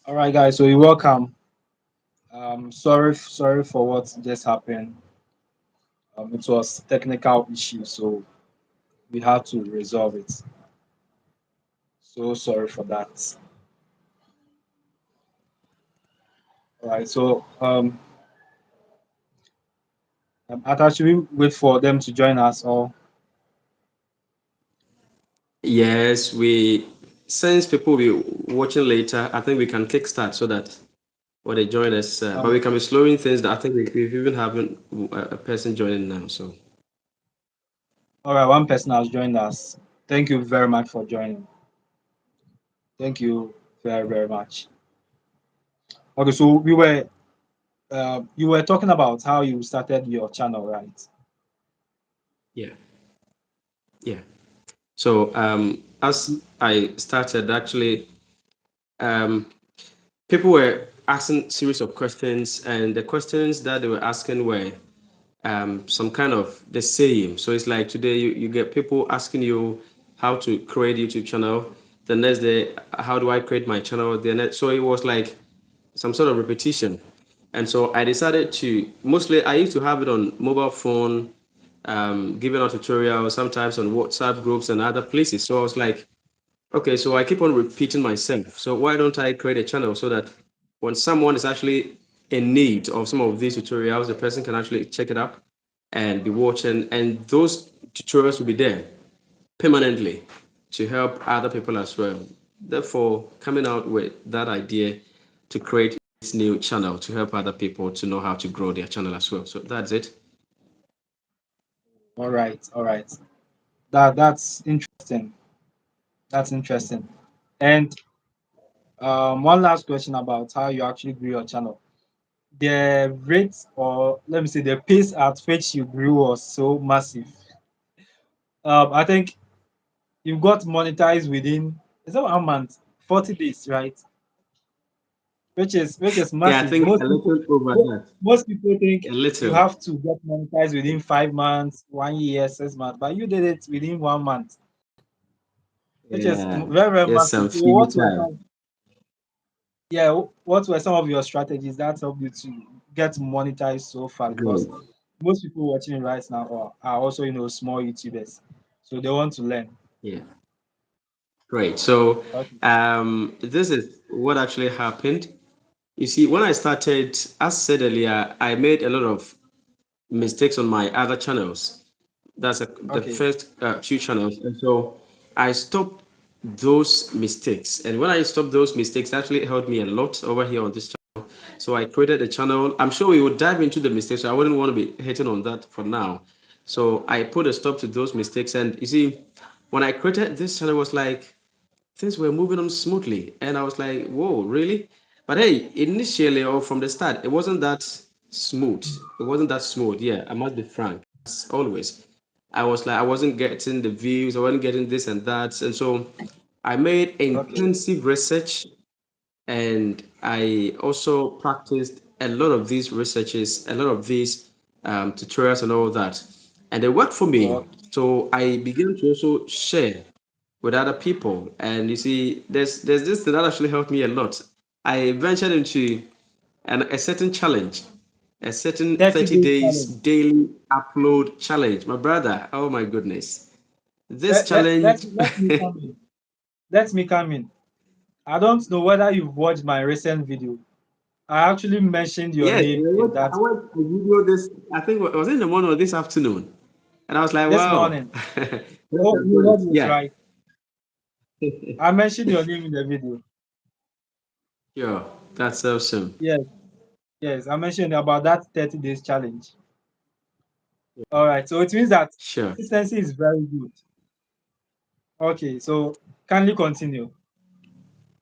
All right, guys. So you're welcome. Sorry for what just happened. It was technical issue, so we had to resolve it. So sorry for that. All right. So Atta, should we wait for them to join us? Or Yes, since people will be watching later, I think we can kickstart so that when they join us, but um, we can be slowing things down. I think we've even having a person joining now. So all right, one person has joined us. Thank you very much for joining. Thank you very much. Okay, so you were talking about how you started your channel, right? yeah, yeah. So as I started, actually, um, people were asking series of questions, and the questions that they were asking were some kind of the same. So it's like today you get people asking you how to create YouTube channel. The next day, how do I create my channel? So it was like some sort of repetition. And so I decided to mostly I used to have it on mobile phone, giving out tutorials, sometimes on WhatsApp groups and other places. So I was like, okay, so I keep on repeating myself. So why don't I create a channel so that when someone is actually in need of some of these tutorials, the person can actually check it up and be watching, and those tutorials will be there permanently to help other people as well. Therefore, coming out with that idea to create this new channel to help other people to know how to grow their channel as well. So that's it. All right, all right. That's interesting. That's interesting. And one last question about how you actually grew your channel. The rate, or let me say, the pace at which you grew was so massive. I think you got monetized within, is that 1 month, 40 days, right? Which is Yeah, I massive. think a little over that. Most people think A you little. have to get monetized within 5 months, 1 year, 6 months, but you did it within 1 month, which is Yeah. very Yes, massive. some So few time. what were some of your strategies that helped you to get monetized so far? Because Great. most people watching right now are also small YouTubers, so they want to learn. Yeah. Great. So Okay. this is what actually happened. You see, when I started, as said earlier, I made a lot of mistakes on my other channels. The Okay. first few channels, and so I stopped those mistakes. And when I stopped those mistakes, it actually helped me a lot over here on this channel. So I created a channel. I'm sure we would dive into the mistakes. So I wouldn't want to be hitting on that for now. So I put a stop to those mistakes. And you see, when I created this channel, it was like things were moving on smoothly. And I was like, whoa, really? But hey, initially or from the start, it wasn't that smooth. It wasn't that smooth. Yeah, I must be frank, as always. I was like, I wasn't getting the views, I wasn't getting this and that. And so I made Okay. intensive research, and I also practiced a lot of these researches, a lot of these tutorials and all that. And they worked for me. Okay. So I began to also share with other people. And you see, there's this thing that actually helped me a lot. I ventured into a certain challenge, a certain 30 30 days days challenge. daily upload challenge. My brother, oh my goodness. This Let, let, let, challenge, let me come in. Let me come in. I don't know whether you've watched my recent video. I actually mentioned your yes, name in I that watched a video this, I think it was in the morning or this afternoon. And I was like, this wow, morning. that's Oh, you great. heard it Yeah, right. I mentioned your name in the video. sure. That's awesome. Yes, yes. I mentioned about that 30 days challenge. All right. So it means that Sure. consistency is very good. Okay. So kindly continue.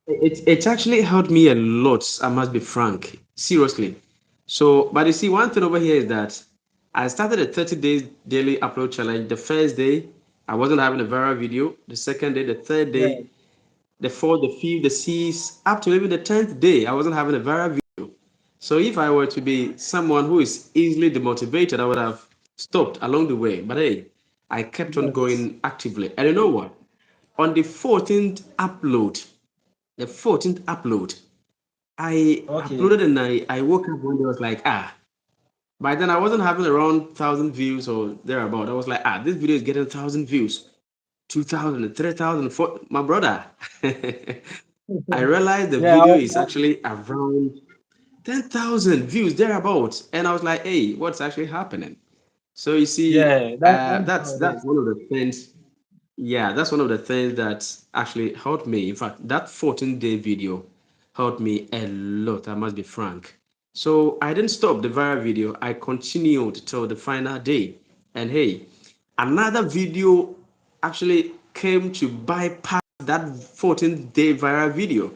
It's actually helped me a lot, I must be frank. Seriously. So, but you see, one thing over here is that I started a 30 days daily upload challenge. The first day, I wasn't having a viral video. The second day, the third Yeah. day, the fourth, the fifth, the sixth, up to even the 10th day, I wasn't having a viral video. So if I were to be someone who is easily demotivated, I would have stopped along the way. But hey, I kept on Yes. going actively. And you know what? On the 14th upload, I Okay. uploaded and I woke up one day, I was like, ah. By then I wasn't having around 1,000 views or thereabout. I was like, ah, this video is getting 1,000 views, 2,000, 3,000. My brother. I realized the Yeah. video is actually around 10,000 views thereabouts, and I was like, hey, what's actually happening? So you see, Yeah. That's how it that's is. one of the things. Yeah, that's one of the things that actually helped me. In fact, that 14-day video helped me a lot, I must be frank. So I didn't stop the viral video. I continued till the final day. And hey, another video actually came to bypass that 14-day viral video.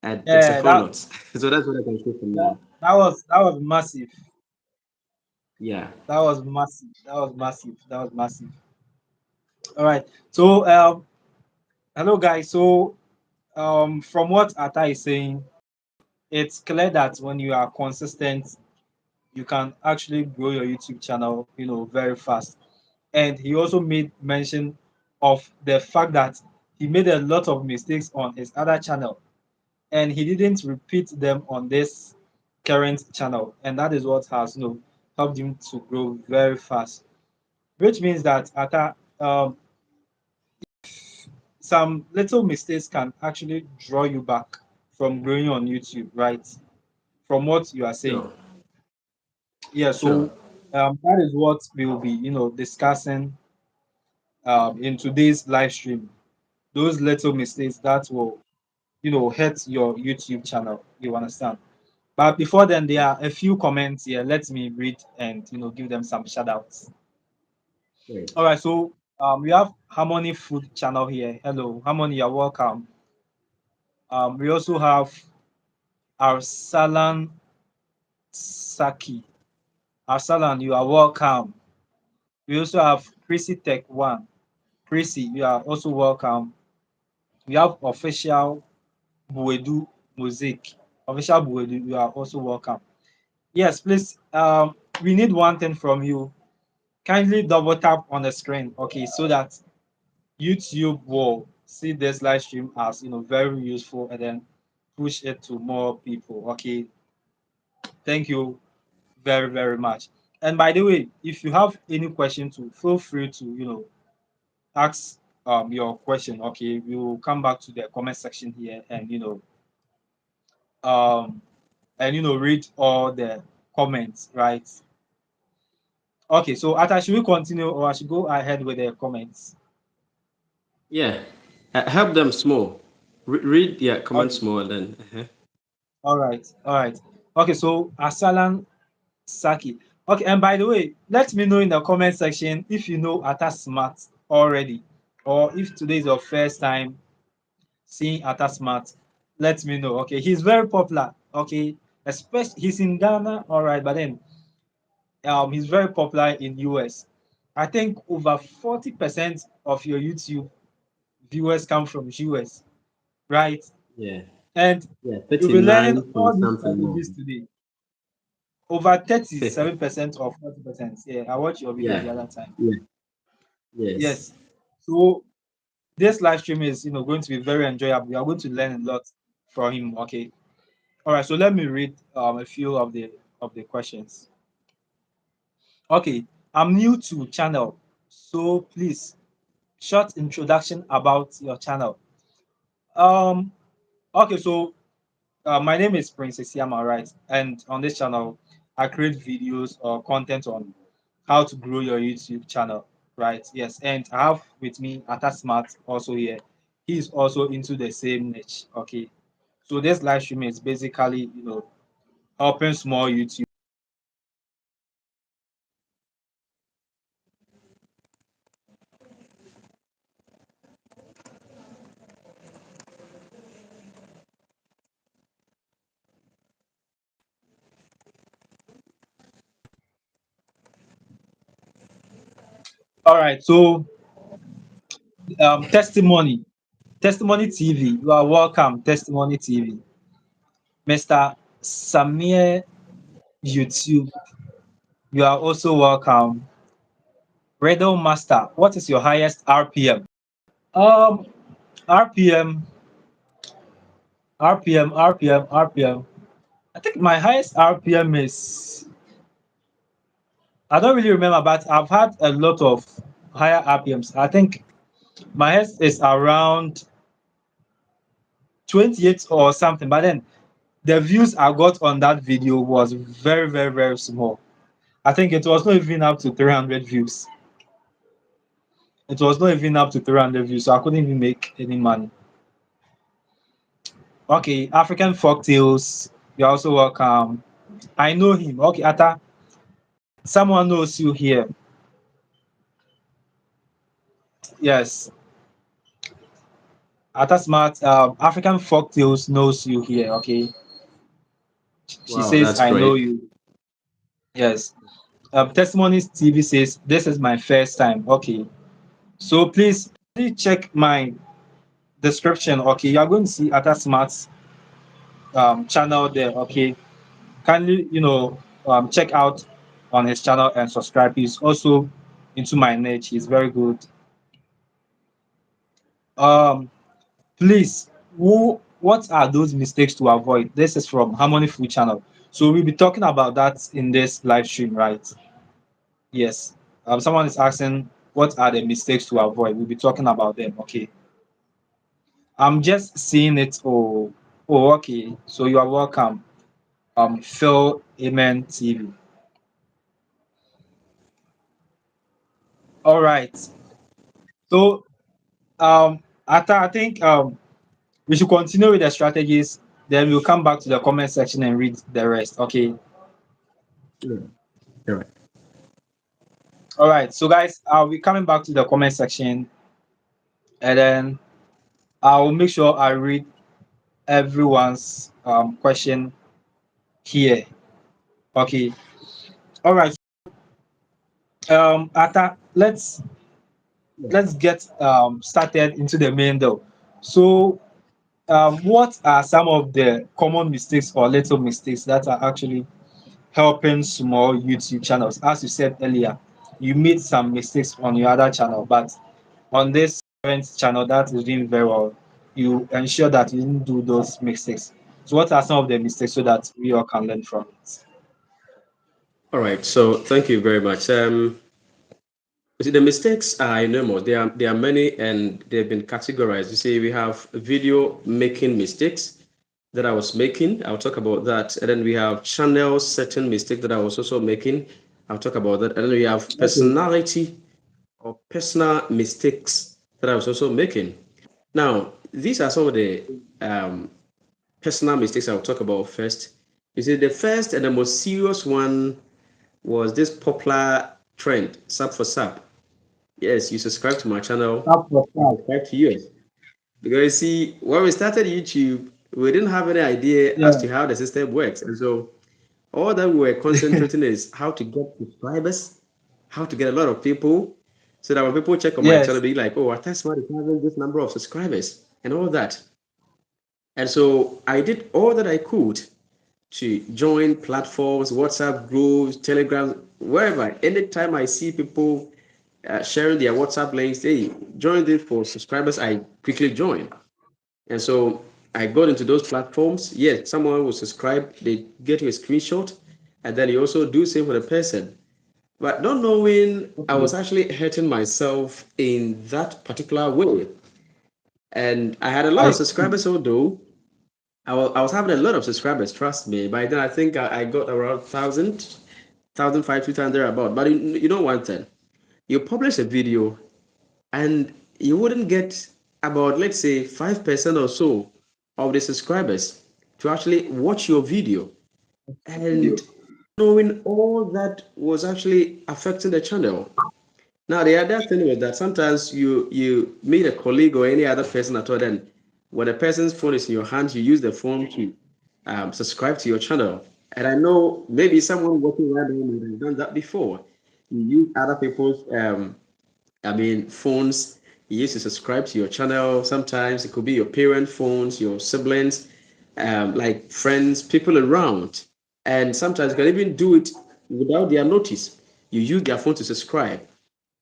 And there's a Yeah. whole lot. So that's what I can say for now. That was massive. Yeah. That was massive. That was massive. That was massive. All right. So hello guys. So from what Atta is saying, it's clear that when you are consistent, you can actually grow your YouTube channel, very fast. And he also made mention of the fact that he made a lot of mistakes on his other channel and he didn't repeat them on this current channel. And that is what has, helped him to grow very fast. Which means that Atta, some little mistakes can actually draw you back from growing on YouTube, right? From what you are saying. Sure. Yeah, Sure. so that is what we will be, discussing in today's live stream. Those little mistakes that will, hurt your YouTube channel. You understand? But before then, there are a few comments here. Let me read and give them some shout outs. All Great. right, so we have Harmony Food channel here. Hello, Harmony, you're welcome. We also have Arsalan Saki. Arsalan, you are welcome. We also have Chrissy Tech One. Chrissy, you are also welcome. We have official Buedu Music. Official Buedu, you are also welcome. Yes, please. We need one thing from you. Kindly double tap on the screen, okay, so that YouTube will see this live stream as very useful and then push it to more people. Okay, thank you very very much. And by the way, if you have any question to feel free to ask your question. Okay, we will come back to the comment section here and um read all the comments, right? Okay, so Ata, should we continue or I should go ahead with the comments? Yeah. Help them small. Read, yeah, comment Okay, small and then. all right, all right. Okay, so Asalan Saki. Okay, and by the way, let me know in the comment section if you know Ata Smart already, or if today is your first time seeing Ata Smart. Let me know. Okay, he's very popular. Okay, especially he's in Ghana, all right, but then he's very popular in US. I think over 40% of your YouTube viewers come from US, right? Yeah. And Yeah. you'll be learning 39 all point these something more. strategies today. Over 37% or 40%. Yeah, I watched your video the Yeah. other time. Yeah. Yes. Yes. So this live stream is going to be very enjoyable. We are going to learn a lot from him. Okay. All right. So let me read a few of the questions. Okay. I'm new to channel, so please short introduction about your channel. Um. Okay. So my name is Prince Asiamah, right? And on this channel, I create videos or content on how to grow your YouTube channel, right? Yes, and I have with me Atta Smart also here. He's also into the same niche. Okay, so this live stream is basically helping small YouTube. All right, so testimony TV. You are welcome, testimony TV. Mr. Samir YouTube. You are also welcome. Riddle Master, what is your highest RPM? Um, RPM RPM, RPM, RPM. I think my highest RPM is, I don't really remember, but I've had a lot of higher RPMs. I think my highest is around 28 or something. But then the views I got on that video was very, very, very small. I think it was not even up to 300 views. It was not even up to 300 views, so I couldn't even make any money. Okay, African folktales. You're also welcome. I know him. Okay, Atta, someone knows you here. Yes, Atta Smart. African folktales knows you here. Okay, she Wow, says that's I know great. you. Yes. Testimonies TV says this is my first time. Okay, so please check my description. Okay, you are going to see Atta Smart's channel there. Okay, kindly check out on his channel and subscribe. He's also into my niche. He's very good. Um, please, what are those mistakes to avoid? This is from Harmony Food Channel. So we'll be talking about that in this live stream, right? Yes. Someone is asking what are the mistakes to avoid. We'll be talking about them. Okay. I'm just seeing it. Oh, okay. So you are welcome. Phil Amen TV. All right. So Atta, I think we should continue with the strategies. Then we'll come back to the comment section and read the rest. Okay. Yeah. All right. All right. So guys, I'll be coming back to the comment section, and then I'll make sure I read everyone's question here. Okay. All right. Atta, Yeah. let's get started into the main though. So what are some of the common mistakes or little mistakes that are actually helping small YouTube channels? As you said earlier, you made some mistakes on your other channel, but on this current channel that is doing very well, you ensure that you didn't do those mistakes. So what are some of the mistakes so that we all can learn from it? All right. So thank you very much. You see, the mistakes are enormous. There are many, and they've been categorized. You see, we have video making mistakes that I was making. I'll talk about that. And then we have channel setting mistake that I was also making. I'll talk about that. And then we have Okay. personality or personal mistakes that I was also making. Now, these are some of the um, personal mistakes I'll talk about first. You see, the first and the most serious one was this popular trend, sub for sub. Yes, you subscribe to my channel, Start for I start. subscribe to yours. Because you see, when we started YouTube, we didn't have any idea as Yeah. to how the system works. And so all that we were concentrating is how to get subscribers, how to get a lot of people, so that when people check on my channel, Yes. be like, oh, Atasma is having this number of subscribers and all that. And so I did all that I could to join platforms, WhatsApp groups, Telegram, wherever. Anytime I see people sharing their WhatsApp links, hey, join this for subscribers, I quickly join. And so I got into those platforms. Yes, someone will subscribe, they get you a screenshot, and then you also do same for the person. But not knowing I Okay. was actually hurting myself in that particular way. And I had a lot I of see. subscribers, although I was having a lot of subscribers, trust me. By then, I think I got around 1,000, 2,000 about. But you know one thing, you publish a video and you wouldn't get about, let's say, 5% or so of the subscribers to actually watch your video. Video. And knowing all that was actually affecting the channel. Now, the other thing was that sometimes you meet a colleague or any other person at all, then when a person's phone is in your hands, you use the phone to subscribe to your channel. And I know maybe someone working right now might have done that before. You use other people's phones. You used to subscribe to your channel. Sometimes it could be your parent phones, your siblings, like friends, people around. And sometimes you can even do it without their notice. You use their phone to subscribe.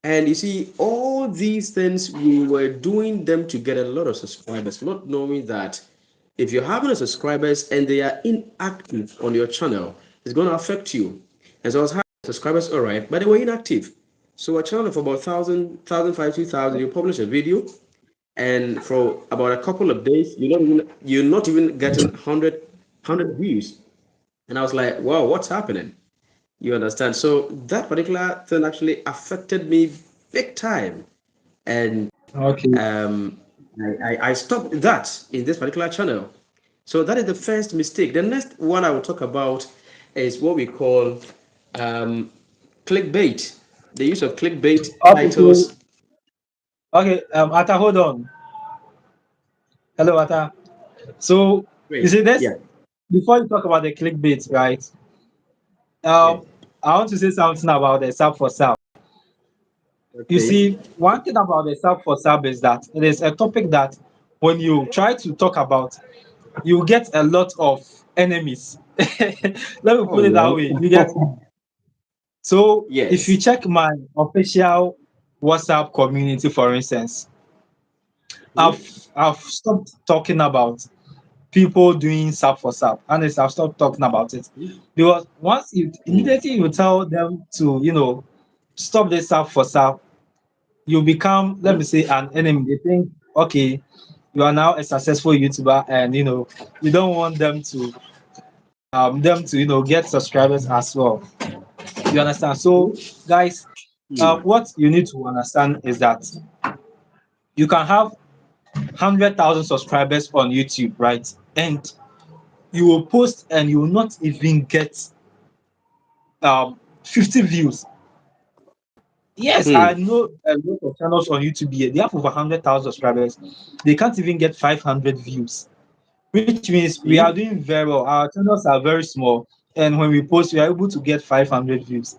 And you see, all these things, we were doing them to get a lot of subscribers, not knowing that If you're having a subscribers and they are inactive on your channel, it's going to affect you. And so I was having subscribers, all right, but they were inactive. So a channel of about 1,000, 1,500, 2,000, you publish a video, and for about a couple of days, you're not even getting 100 views. And I was like, wow, what's happening? You understand? So that particular thing actually affected me big time. And Okay. um, I stopped that in this particular channel. So that is the first mistake. The next one I will talk about is what we call um, clickbait. The use of clickbait Okay. So, titles. okay. Atta, hold on. Hello, Atta. So you Great. see this Yeah. before you talk about the clickbait, right? Yeah. I want to say something about the sub for sub. You Okay. see, one thing about the sub for sub is that it is a topic that when you try to talk about, you get a lot of enemies. Let me Oh put it that way. You get no. so if you Yes. check my official WhatsApp community, for instance, I've Mhm. I've stopped talking about people doing sub for sub. Honestly, I've stopped talking about it because once you Mm. immediately you tell them to stop this sub for sub, you become, let me Mhm. say, an enemy. They think, okay, you are now a successful YouTuber, and you don't want them to get subscribers as well. You understand? So, Mhm. guys, Mm. what you need to understand is that you can have 100,000 subscribers on YouTube, right? And you will post and you will not even get 50 views. Yes, I Mm. know a lot of channels on YouTube here. They have over 100,000 subscribers. They can't even get 500 views, which means we are Mhm. doing very well. Our channels are very small, and when we post, we are able to get 500 views.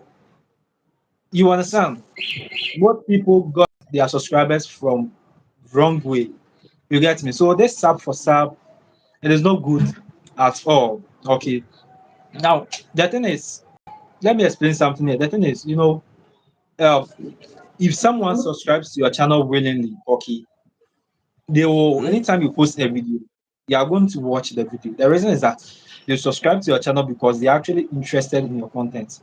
You understand? What people got their subscribers from wrong way. You get me? So this sub for sub, it is not good at all. Okay. Now the thing is, let me explain something here. The thing is, uh, if someone subscribes to your channel willingly, okay, they will Mhm. anytime you post a video, they are going to watch the video. The reason is that they subscribe to your channel because they're actually interested in your content.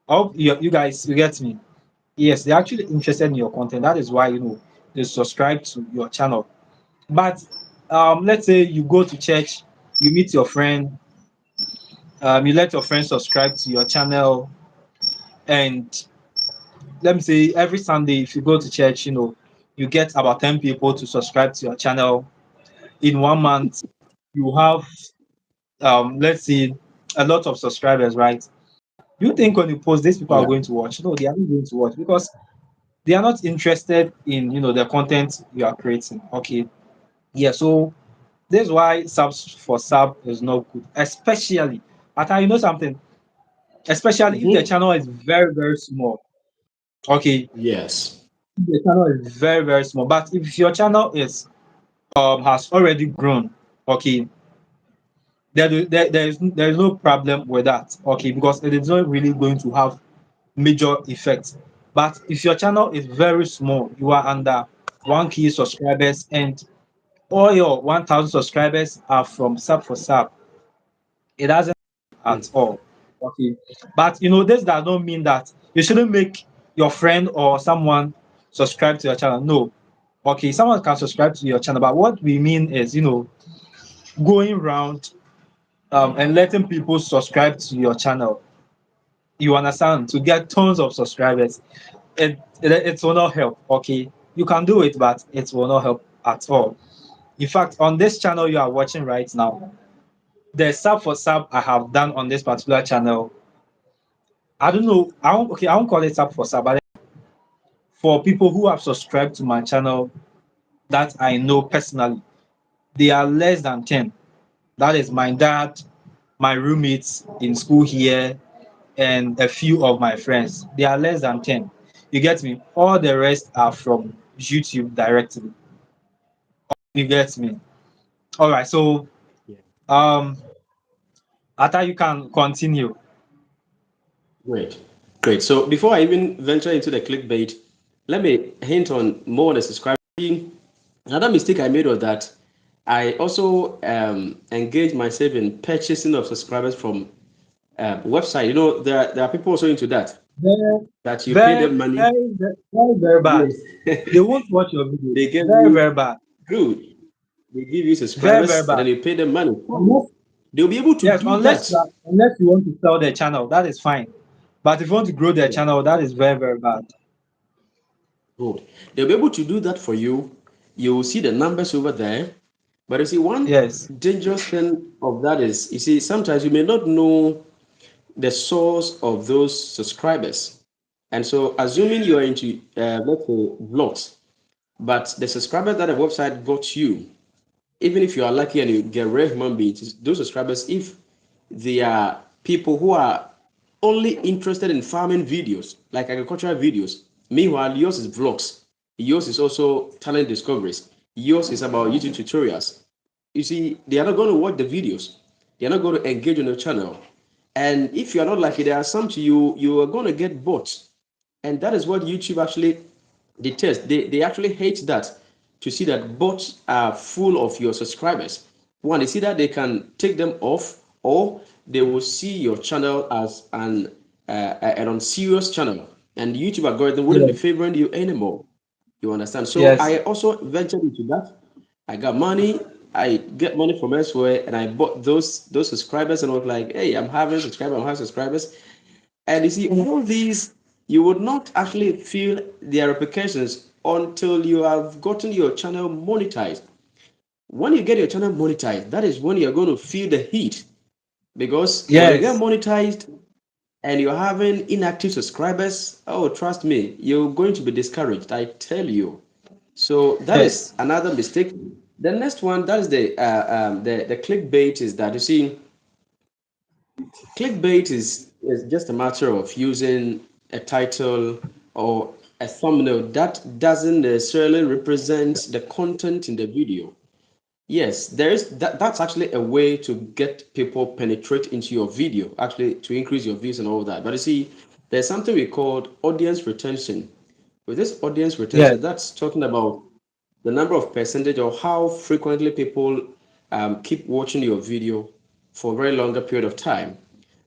Hope you guys you get me. Yes, they're actually interested in your content. That is why they subscribe to your channel. But let's say you go to church, you meet your friend, you let your friend subscribe to your channel, and let me say every Sunday, if you go to church, you get about 10 people to subscribe to your channel. In 1 month, you have let's say a lot of subscribers, right? You think when you post, these people are Yeah. going to watch? No, they are not going to watch because they are not interested in the content you are creating. Okay. Yeah, so this is why subs for sub is not good, especially at something, especially if the Mhm. channel is very, very small. Okay, Yes. if the channel is very, very small. But if your channel is has already grown, okay, there is no problem with that, okay, because it is not really going to have major effect. But if your channel is very small, you are under 1K subscribers, and all your 1,000 subscribers are from sub for sub, it doesn't Mm. at all. Okay. But this does not mean that you shouldn't make your friend or someone subscribe to your channel. No. Okay, someone can subscribe to your channel, but what we mean is, going around and letting people subscribe to your channel. You understand? To get tons of subscribers. It will not help. Okay. You can do it, but it will not help at all. In fact, on this channel you are watching right now, the sub for sub I have done on this particular channel, I don't know. I won't call it sub for sub, but for people who have subscribed to my channel that I know personally, they are less than 10. That is my dad, my roommates in school here, and a few of my friends. They are less than 10. You get me? All the rest are from YouTube directly. You get me? All right. So, Yeah. um, after you can continue. Great. Great. So before I even venture into the clickbait, let me hint on more on the subscribing. Another mistake I made was that I also engage myself in purchasing of subscribers from website. There are people also into that. Very, That you pay very, them money. very, very, very bad. Yes. They won't watch your videos. They give Very, you very bad. good. They give you Very, very subscribers and bad. then you pay them money. Fine. Unless, They'll be able to yes, do that. unless you want to sell their channel, that is fine. But if you want to grow their Yeah. channel, that is very, very bad. Good. They'll be able to do that for you. You will see the numbers over there. But you see, one Yes. dangerous thing of that is, you see, sometimes you may not know the source of those subscribers. And so, assuming you are into, let's say, vlogs, but the subscribers that the website got you, even if you are lucky and you get rare human beings, those subscribers, if they are people who are only interested in farming videos, like agricultural videos, meanwhile, yours is vlogs, yours is also talent discoveries, yours is about YouTube tutorials. You see, they are not going to watch the videos, they are not going to engage on your channel. And if you are not lucky, there are some to you, you are going to get bots. And that is what YouTube actually detests. They actually hate that, to see that bots are full of your subscribers. One, they see that they can take them off, or they will see your channel as an unserious channel, and the YouTube algorithm wouldn't be Yes. favoring you anymore. You understand? So Yes. I also ventured into that. I got money. I get money from elsewhere, and I bought those subscribers, and I was like, "Hey, I'm having subscribers. I'm having subscribers." And you see, all these, you would not actually feel their repercussions until you have gotten your channel monetized. When you get your channel monetized, that is when you're going to feel the heat. Because when you get Yes. monetized and you're having inactive subscribers, oh, trust me, you're going to be discouraged. I tell you. So that is Yes. another mistake. The next one, that is the clickbait, is that you see, clickbait is just a matter of using a title or a thumbnail that doesn't necessarily represent the content in the video. Yes, there is that's actually a way to get people penetrate into your video, actually to increase your views and all that. But you see, there's something we call audience retention. With this audience Yes. retention, that's talking about the number of percentage or how frequently people keep watching your video for a very longer period of time.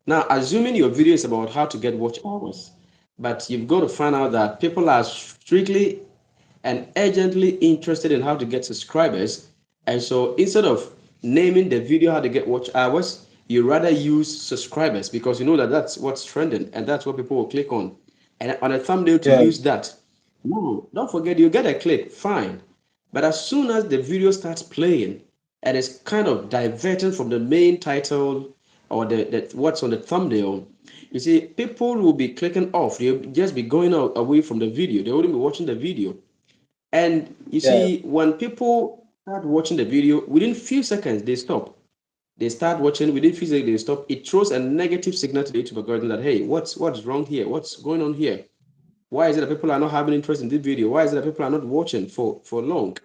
Now, assuming your video is about how to get watch hours, but you've got to find out that people are strictly and urgently interested in how to get subscribers. And so instead of naming the video how to get watch hours, you rather use subscribers, because you know that that's what's trending and that's what people will click on. And on a thumbnail to Yes. use that. No, don't forget, you get a click, fine. But as soon as the video starts playing and it's kind of diverting from the main title or the what's on the thumbnail, you see, people will be clicking off. They'll just be going away from the video. They wouldn't be watching the video. And you Yes. see, when people start watching the video, within few seconds they stop. They start watching, within few seconds they stop. It throws a negative signal to the YouTube algorithm that, hey, what's wrong here? What's going on here? Why is it that people are not having interest in this video? Why is it that people are not watching for long?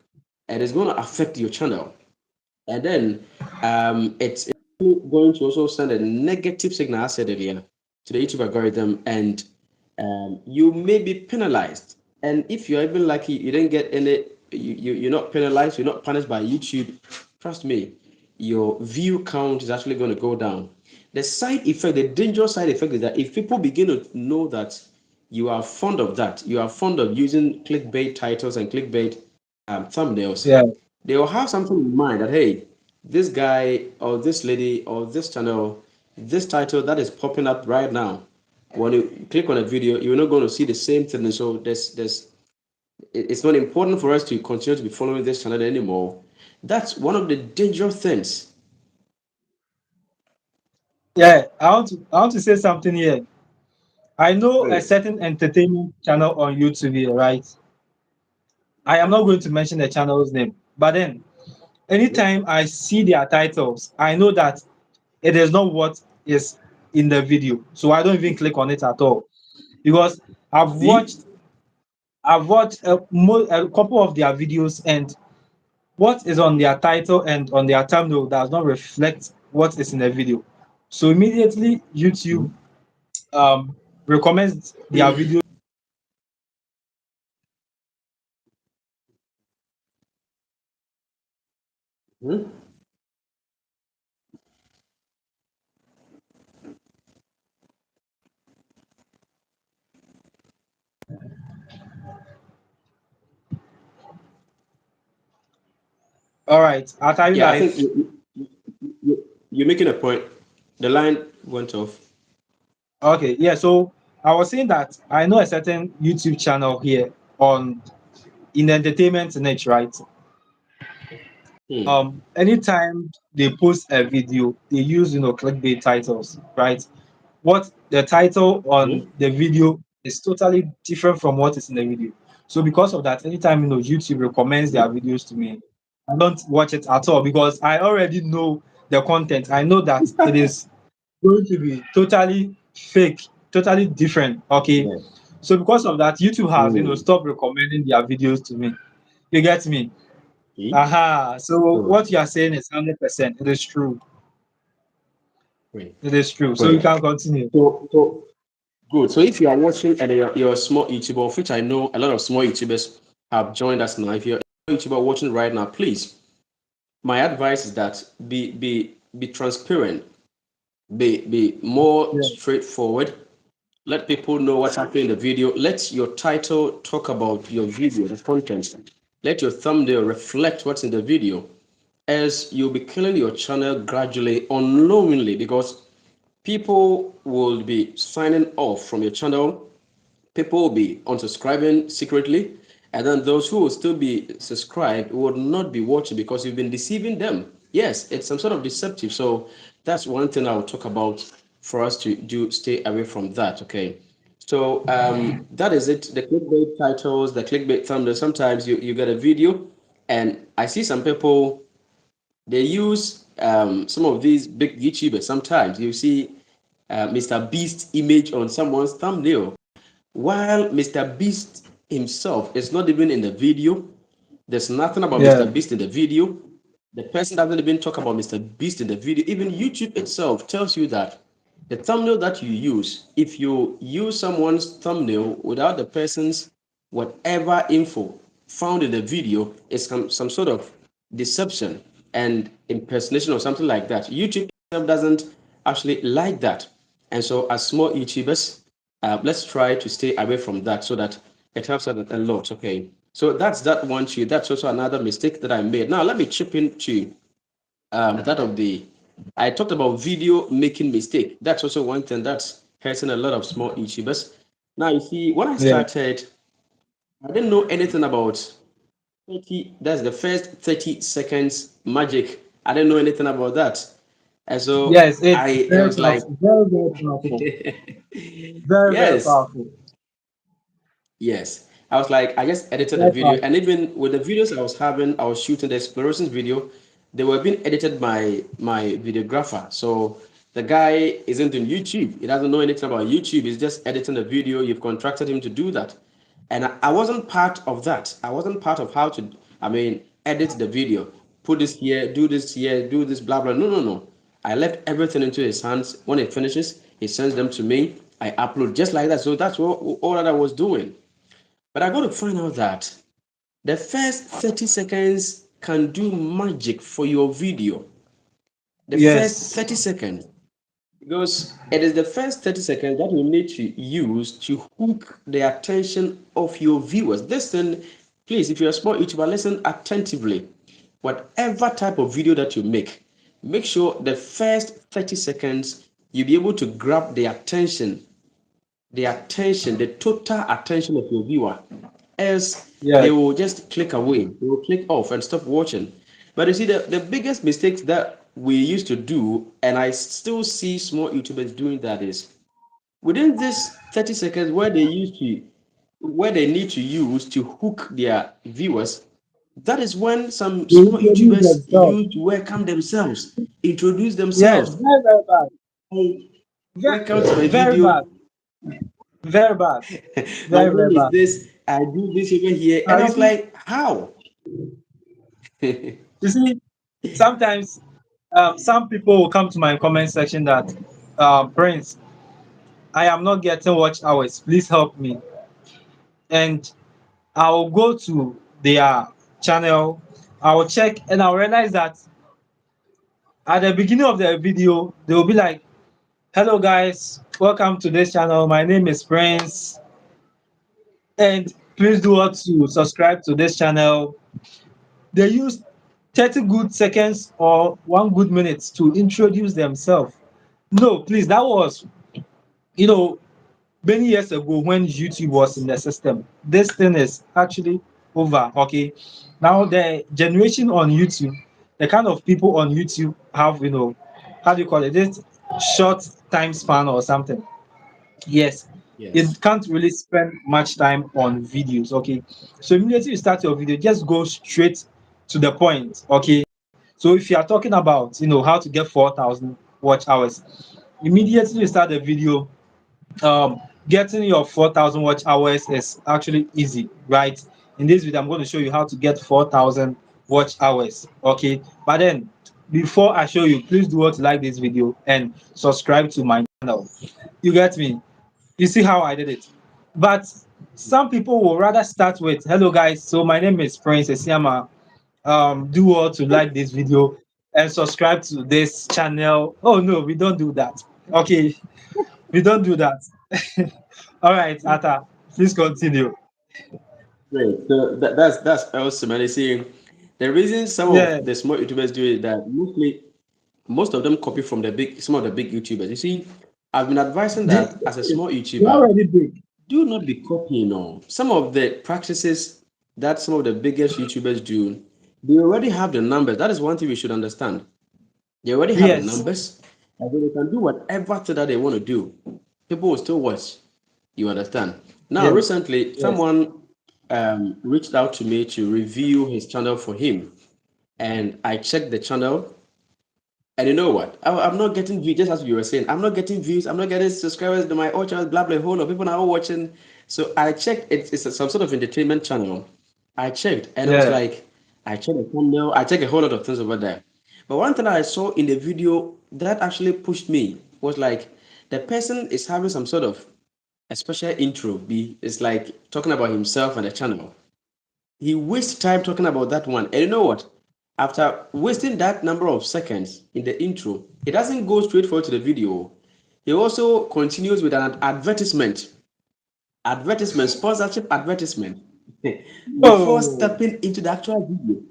And it's going to affect your channel. And then it's going to also send a negative signal, I said earlier, to the YouTube algorithm, and you may be penalized. And if you're even lucky, you didn't get any, you're not penalized, you're not punished by YouTube. Trust me, your view count is actually going to go down. The side effect, the dangerous side effect, is that if people begin to know that you are fond of that, you are fond of using clickbait titles and clickbait thumbnails, Yes. they will have something in mind that, hey, this guy or this lady or this channel, this title that is popping up right now, when you click on a video, you're not going to see the same thing. And so it's not important for us to continue to be following this channel anymore. That's one of the dangerous things. Yeah. I want to say something here. I know a Please. certain entertainment channel on YouTube here, right? I am not going to mention the channel's name, but then anytime I see their titles, I know that it is not what is in the video, so I don't even click on it at all, because I've See? watched I've watched a couple of their videos, and what is on their title and on their thumbnail does not reflect what is in the video. So immediately YouTube um recommends their videos. Mhm. All right, are you Yeah, I think live? you're making a point. The line went off. Okay, yeah. So I was saying that I know a certain YouTube channel here on in the entertainment niche, right? Hmm. Anytime they post a video, they use clickbait titles, right? What the title on Hmm. the video is totally different from what is in the video. So because of that, anytime YouTube recommends their videos to me, I don't watch it at all because I already know the content. I know that it is going to be totally fake, totally different. Okay. Yeah. So because of that, YouTube has Hmm. stopped recommending their videos to me. You get me? See? Aha. So So, what you are saying is 100%. It is true. great. It is true. So you Great. can continue. So good. So if you are watching and you're a small YouTuber, of which I know a lot of small YouTubers have joined us now. If you're a YouTuber watching right now, please, my advice is that be transparent, be more Yeah. straightforward. Let people know what's happening in the video. Let your title talk about your video, the content. Let your thumbnail reflect what's in the video, as you'll be killing your channel gradually, unknowingly, because people will be signing off from your channel. People will be unsubscribing secretly, and then those who will still be subscribed will not be watching because you've been deceiving them. Yes, it's some sort of deceptive. So that's one thing I will talk about for us to do. Stay away from that. Okay. So that is it. The clickbait titles, the clickbait thumbnails. Sometimes you get a video, and I see some people, they use some of these big YouTubers. Sometimes you see Mr. Beast image on someone's thumbnail, while Mr. Beast himself is not even in the video. There's nothing about Mr. Yeah. Beast in the video. The person doesn't even talk about Mr. Beast in the video. Even YouTube itself tells you that the thumbnail that you use, if you use someone's thumbnail without the person's whatever info found in the video, is some sort of deception and impersonation or something like that. YouTube itself doesn't actually like that. And so, as small YouTubers, let's try to stay away from that so that it helps us a lot. Okay. So that's that one too. That's also another mistake that I made. Now, let me chip into that of the. I talked about video making mistake. That's also one thing that's hurting a lot of small YouTubers. Now, you see, when I Yeah. started, I didn't know anything about 30. That's the first 30 seconds magic. I didn't know anything about that. And so Yes, it's it very was like, powerful. Very, very powerful. Very, very yes, powerful. yes. I was like, I just edited the Very video. And powerful. even with the videos I was having, I was shooting the explorations video, they were being edited by my videographer. So the guy isn't in YouTube. He doesn't know anything about YouTube. He's just editing the video. You've contracted him to do that. And I wasn't part of that. I wasn't part of how to, edit the video. Put this here, do this, blah, blah. No, no, no. I left everything into his hands. When it finishes, he sends them to me. I upload just like that. So that's what all that I was doing. But I got to find out that the first 30 seconds can do magic for your video. The first Yes. 30 seconds. Because it is the first 30 seconds that you need to use to hook the attention of your viewers. Listen, please, if you're a small YouTuber, listen attentively. Whatever type of video that you make sure the first 30 seconds you'll be able to grab the total attention of your viewer. Else they Yes. will just click away, they will click off and stop watching. But you see, the biggest mistakes that we used to do, and I still see small YouTubers doing that, is within this 30 seconds where they need to use to hook their viewers. That is when some They small introduce YouTubers themselves. use to welcome themselves, introduce Yes, themselves. very, very bad. Hey, welcome to Very, my very bad. video. Very bad. My Very, name very is bad. this. I do this over here. And I You was see, like, how? you see, sometimes some people will come to my comment section that, Prince, I am not getting watch hours. Please help me. And I'll go to their channel I will check and I'll realize that at the beginning of the video, they will be like, hello guys, welcome to this channel. My name is Prince, and please do what to subscribe to this channel. They use 30 good seconds or 1 good minute to introduce themselves. No, please, that was, you know, many years ago when YouTube was in the system. This thing is actually over. Okay. Now the generation on YouTube, the kind of people on YouTube have, how do you call it? This short time span or something. Yes. Yes. It can't really spend much time on videos. Okay. So immediately you start your video, just go straight to the point. Okay. So if you are talking about, how to get 4,000 watch hours, immediately you start the video, um getting your 4,000 watch hours is actually easy, right? In this video I'm going to show you how to get 4,000 watch hours. Okay, but then before I show you, please do what to like this video and subscribe to my channel. You get me? You see how I did it? But some people will rather start with, hello guys, so my name is Prince Asiamah. Do what to like this video and subscribe to this channel. Oh no, we don't do that. Okay, we don't do that. All right, Atta, please continue. Great. So that's awesome. And you see, the reason some Yeah, of the small YouTubers do it that most of them copy from some of the big YouTubers. You see, I've been advising the, that as a small they're YouTuber, already big. do not be copying on some of the practices that some of the biggest YouTubers do. They already have the numbers. That is one thing we should understand. They already have the Yes, numbers, and they can do whatever that they want to do. People will still watch. You understand? Now, yes, recently, yes. someone reached out to me to review his channel for him, and I checked the channel. And you know what? I'm not getting views, just as you were saying. I'm not getting views. I'm not getting subscribers to my old channel, blah, blah, whole lot of people are all watching. So I checked, some sort of entertainment channel. I checked, and it was Yeah. like, I checked the thumbnail, I checked a whole lot of things over there. But one thing I saw in the video that actually pushed me was like, the person is having some sort of a special intro. It's like talking about himself and the channel. He wastes time talking about that one. And you know what? After wasting that number of seconds in the intro, he doesn't go straight forward to the video. He also continues with an sponsorship advertisement, before Oh, stepping into the actual video.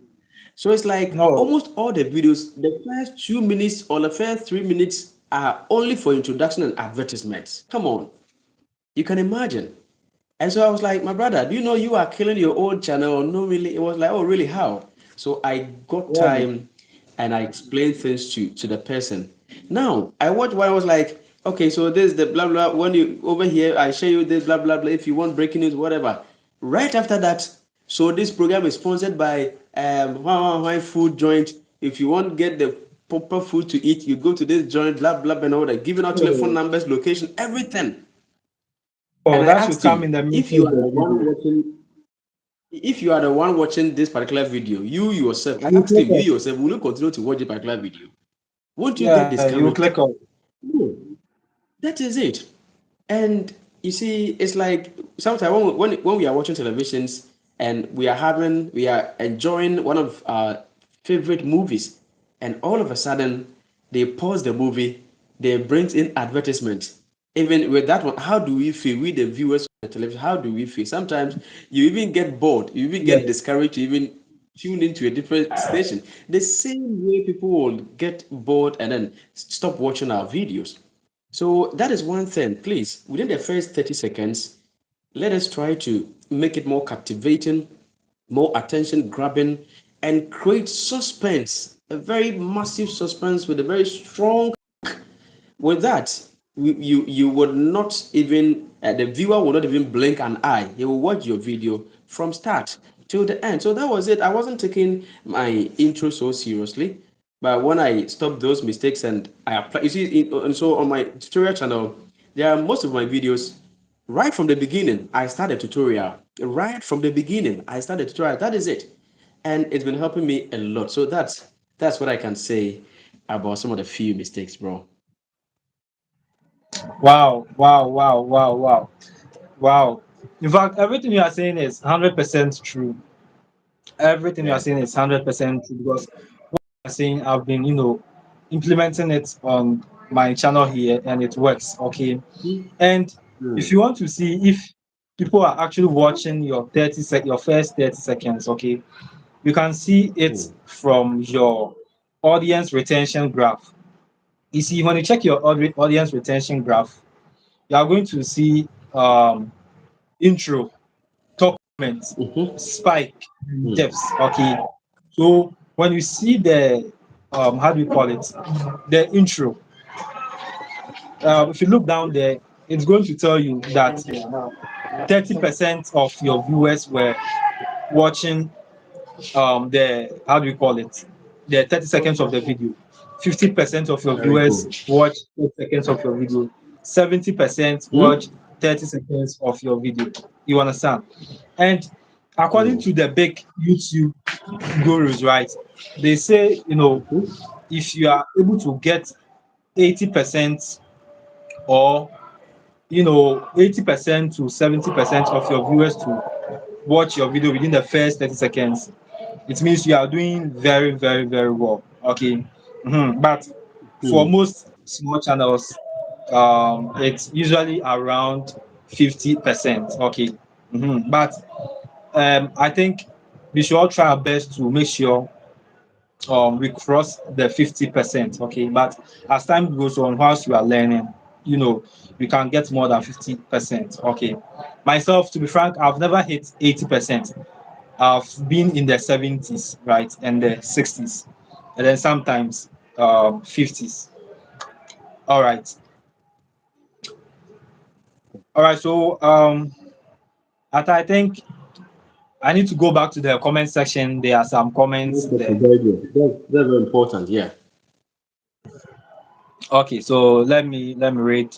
So it's like no. almost all the videos, the first 2 minutes or the first 3 minutes are only for introduction and advertisements. Come on, you can imagine. And so I was like, my brother, do you know you are killing your own channel? No, really. It was like, oh, really? How? So I got Yeah. time and I explained things to the person. Now, I watched one, I was like, okay, so this is the blah, blah. When you over here, I show you this, blah, blah, blah. If you want breaking news, whatever. Right after that, so this program is sponsored by food joint. If you want to get the proper food to eat, you go to this joint, blah, blah, and all that. Giving out telephone Oh, numbers, location, everything. oh, And I that should asked come him, in the if middle you of are the the one video. watching, if you are the one watching this particular video, you yourself, I You asked click him, you on. yourself, will you continue to watch the particular video? Won't you get Yeah, you discouraged? click on. No, that is it. And you see, it's like sometimes when we are watching televisions and we are enjoying one of our favorite movies, and all of a sudden they pause the movie, they bring in advertisement. Even with that one, how do we feel? We the viewers of the television, how do we feel? Sometimes you even get bored, you even Yeah. get discouraged to even tune into a different station. The same way people will get bored and then stop watching our videos. So that is one thing. Please, within the first 30 seconds, let us try to make it more captivating, more attention grabbing, and create suspense, a very massive suspense with a very strong. With that, you would not even, the viewer will not even blink an eye. He will watch your video from start till the end. So that was it. I wasn't taking my intro so seriously. But when I stopped those mistakes and I apply, you see, and so on my tutorial channel, there are most of my videos right from the beginning. I started tutorial. Right from the beginning, I started tutorial. That is it, and it's been helping me a lot. So that's what I can say about some of the few mistakes, bro. Wow, wow, wow, wow, wow, wow. In fact, everything you are saying is 100% true. Everything you are Yeah. saying is 100% true because I'm saying I've been, implementing it on my channel here and it works. Okay. And if you Mm. want to see if people are actually watching your your first 30 seconds, okay, you can see it Mm. from your audience retention graph. You see, when you check your audience retention graph, you are going to see intro, top comment, Mm-hmm. spike, and Mm. depths. Okay. So when you see the how do we call it? The intro, if you look down there, it's going to tell you that 30% of your viewers were watching the how do we call it? The 30 seconds of the video. 50% of your Very viewers good. watch 30 seconds of your video. 70% watch Mm. 30 seconds of your video. You understand? And according to Mm. the big YouTube gurus, right? They say, Mm-hmm. if you are able to get 80% or 80% to 70% of your viewers to watch your video within the first 30 seconds, it means you are doing very, very, very well. Okay. But for Mm. most small channels, it's usually around 50%. Okay. But I think we should all try our best to make sure we cross the 50%. Okay. But as time goes on, whilst you are learning, you know, we can get more than 50%. Okay. Myself, to be frank, I've never hit 80%. I've been in the 70s, right, and the 60s, and then sometimes 50s. All right, all right. So, Atta, I think I need to go back to the comment section. There are some comments Okay, there. very good. That's very important. Yeah. Okay, so let me read.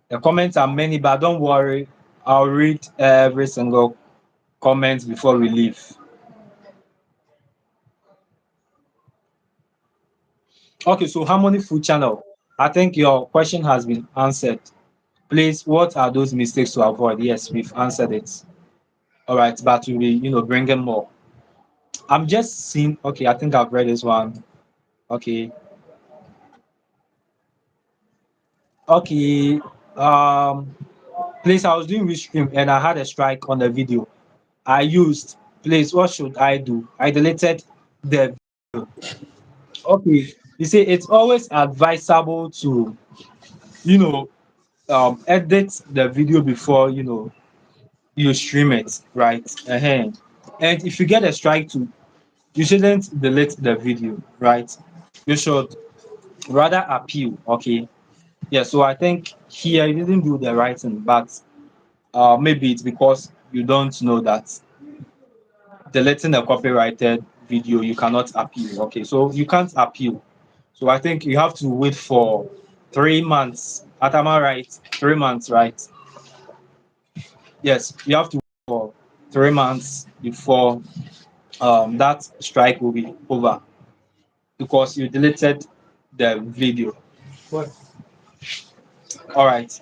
The comments are many, but don't worry, I'll read every single comment before we leave. Okay, so Harmony Food Channel. I think your question has been answered. Please, what are those mistakes to avoid? Yes, we've answered it. All right, but we'll be, bringing more. I'm just seeing. Okay, I think I've read this one. Okay, okay. Um, please, I was doing restream and I had a strike on the video. I used. Please, what should I do? I deleted the. Okay, you see, it's always advisable to, you know, edit the video before you stream it, right? And if you get a strike too, you shouldn't delete the video, right? You should rather appeal. Okay. Yeah, so I think here you didn't do the right thing, but maybe it's because you don't know that deleting a copyrighted video you cannot appeal. Okay, so you can't appeal. So I think you have to wait for 3 months. Atama, right? 3 months, right? Yes, you have to wait for 3 months before that strike will be over because you deleted the video. All right.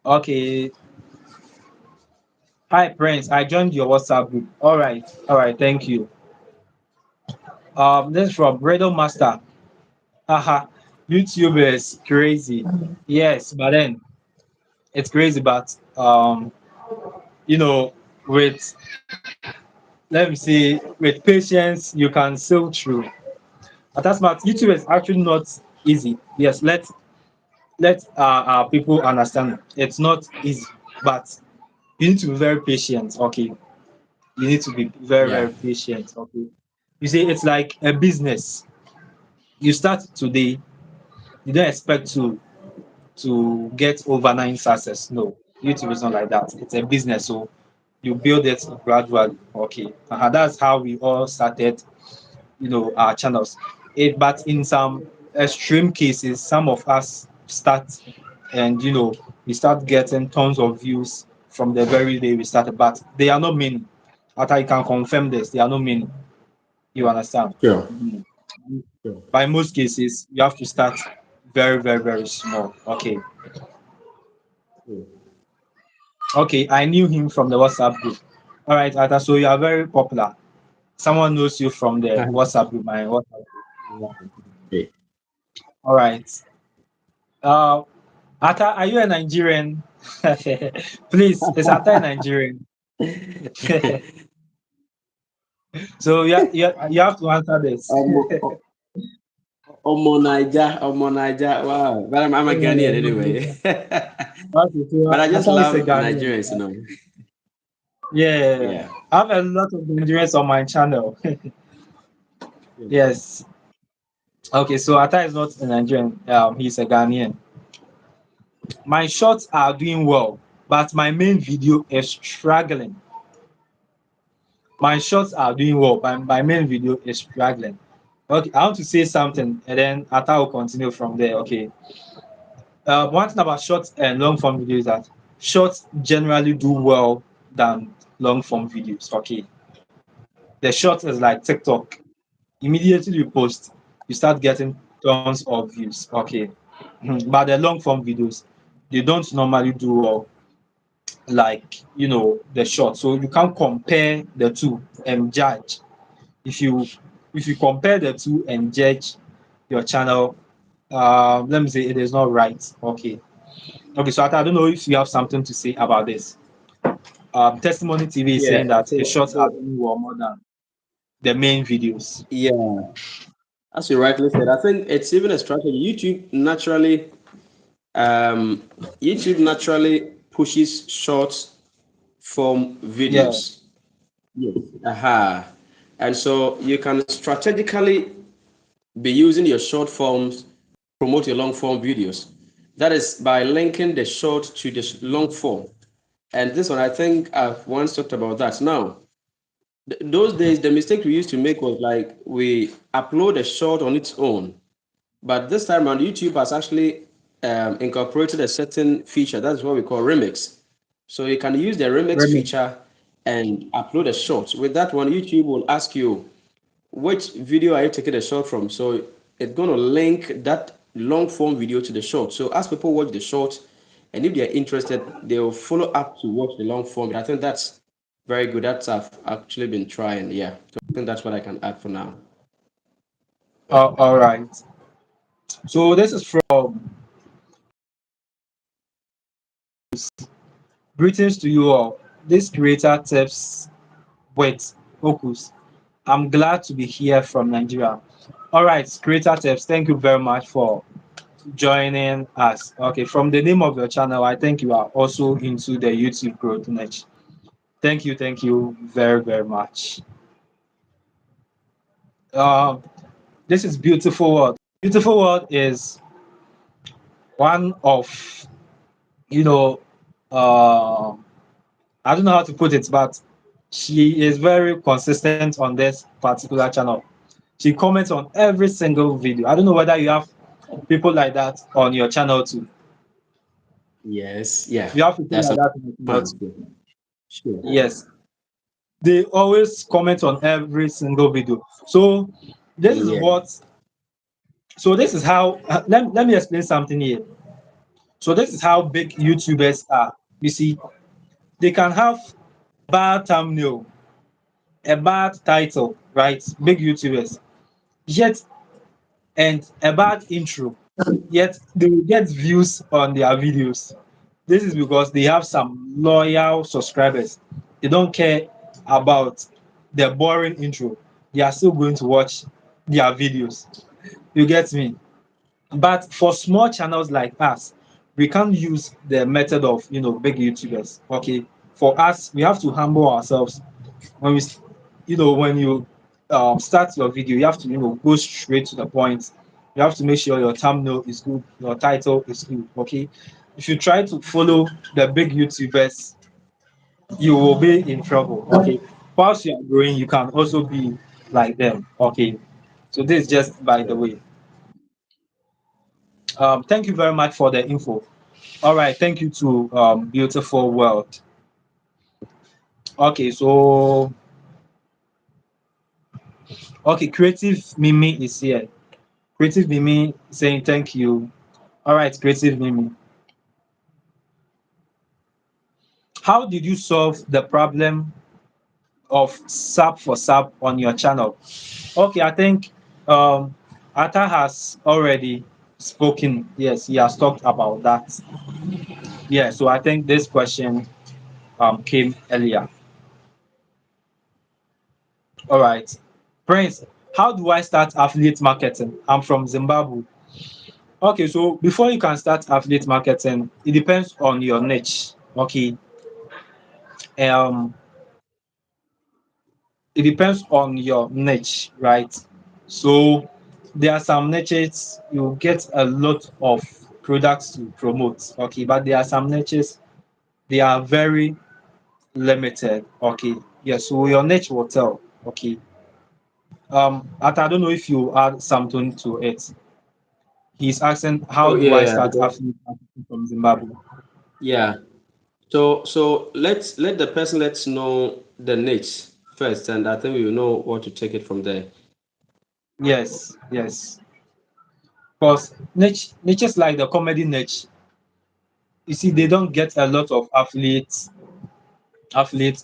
Okay. Hi, Prince. I joined your WhatsApp group. All right. All right. Thank you. This is from Bradle Master. Haha. YouTube is crazy. Yes, but then it's crazy, but you know, with let me see, with patience, you can sail through. But that's not YouTube is actually not easy. Yes, let our people understand it's not easy, but you need to be very patient. Okay, you need to be very, Yeah. very patient. Okay, you see, it's like a business. You start today, you don't expect to get overnight success. No, YouTube is not like that. It's a business, so you build it gradually. Okay, that's how we all started, our channels. But in some extreme cases, some of us start and we start getting tons of views from the very day we started, but they are not many. After you can confirm this, they are not many. You understand? Sure. Mhm. Sure. By most cases, you have to start very, very, very small. Okay. Mm. Okay, I knew him from the WhatsApp group. All right, Atta, so you are very popular. Someone knows you from the WhatsApp group, my WhatsApp group. Okay. All right. Uh, Atta, are you a Nigerian? Please, is Atta a Nigerian? So you have to answer this. Omo, Omo Naija. Wow, but I'm a Ghanaian anyway. Okay, so But I just Atta is a love Ghanaian. Nigerians, you know. Yeah, Yeah. I have a lot of Nigerians on my channel. Yeah. Yes. Okay, so Atta is not a Nigerian. He's a Ghanaian. My shorts are doing well, but my main video is struggling. My shorts are doing well, but my main video is struggling. Okay, I want to say something, and then Atta will continue from there. Okay. One thing about short and long form videos is that shorts generally do well than long form videos. Okay. The short is like TikTok. Immediately you post, you start getting tons of views. Okay. But the long form videos, they don't normally do well like the short. So you can't compare the two and judge. If you compare the two and judge your channel, let me say it is not right. Okay. Okay, so I don't know if you have something to say about this. Testimony TV is saying Yeah. that his shorts are doing well more than the main videos. Yeah. As you rightly said, I think it's even a strategy. Um, YouTube naturally pushes short form Yeah, videos. Yes. Aha. And so you can strategically be using your short forms promote your long form videos. That is by linking the short to the long form. And this one, I think I've once talked about that. Now, those days, the mistake we used to make was like we upload a short on its own. But this time around, YouTube has actually incorporated a certain feature. That's what we call remix. So you can use the remix really. feature and upload a short. With that one, YouTube will ask you which video are you taking a short from. So it's going to link that long form video to the short. So as people watch the short, and if they're interested, they'll follow up to watch the long form. I think that's very good. That's I've actually been trying. Yeah. So I think that's what I can add for now. All right. So this is from greetings to you all. This creator tips with Okus. I'm glad to be here from Nigeria. All right, creator tips. Thank you very much for joining us. Okay, from the name of your channel, I think you are also into the YouTube growth niche. Thank you very, very much. Um, this is Beautiful World. Beautiful World is one of, you know, uh, I don't know how to put it, but she is very consistent on this particular channel. She comments on every single video. I don't know whether you have people like that on your channel too. Yes. Yeah. You have people That's like a that on your channel that's too. good. Sure. Yes, they always comment on every single video. So this is Yeah. what. So this is how. Let me explain something here. So this is how big YouTubers are. You see, they can have bad thumbnail, a bad title, right? Big YouTubers, yet and a bad intro, yet they will get views on their videos. This is because they have some loyal subscribers. They don't care about the boring intro. They are still going to watch their videos. You get me? But for small channels like us, we can't use the method of big YouTubers. Okay, for us, we have to humble ourselves when when you start your video. You have to go straight to the point. You have to make sure your thumbnail is good, your title is good. Okay, if you try to follow the big YouTubers, you will be in trouble. Okay, whilst you are growing, you can also be like them. Okay, so this is just by the Sure. way. Thank you very much for the info. All right, thank you to Beautiful World. Okay, so Creative Mimi is here. Creative Mimi saying thank you. All right, Creative Mimi. How did you solve the problem? of sub for sub on your channel? Okay, I think um, Atta has already spoken. Yes, he has talked about that. Yeah, so I think this question came earlier. All right. Prince, how do I start affiliate marketing? I'm from Zimbabwe. Okay, so before you can start affiliate marketing, it depends on your niche. Okay. Um, it depends on your niche, right? So there are some niches you get a lot of products to promote. Okay, but there are some niches they are very limited. Okay. Yeah, so your niche will tell. Okay. I don't know if you add something to it. He's asking, how Oh do yeah, I yeah, start because affiliate marketing from Zimbabwe? yeah. So let's let the person let's know the niche first, and I think we will know what to take it from there. Yes, yes. Because niches like the comedy niche, you see, they don't get a lot of affiliate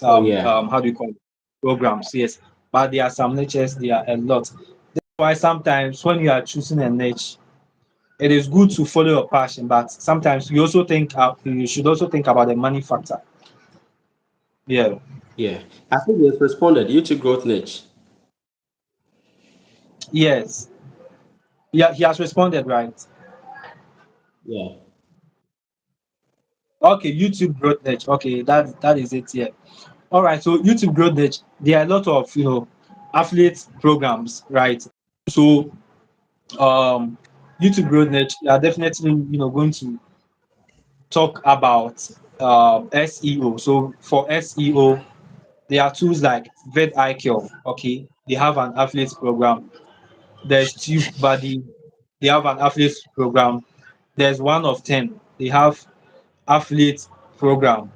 Oh yeah, how do you call it, programs. Yes, but there are some niches, there are a lot. That's why sometimes when you are choosing a niche, it is good to follow your passion, but sometimes you should also think about the money factor. Yeah. yeah. I think he has responded. YouTube growth niche. Yes. Yeah, he has responded, right? Yeah. Okay, YouTube growth niche. Okay, that is it here. All right, so YouTube growth niche, there are a lot of affiliate programs, right? So um YouTube growth niche, you are definitely going to talk about SEO. So for SEO, there are tools like vidIQ. Okay, they have an affiliate program. There's TubeBuddy, they have an affiliate program. There's one of 10, they have affiliate program.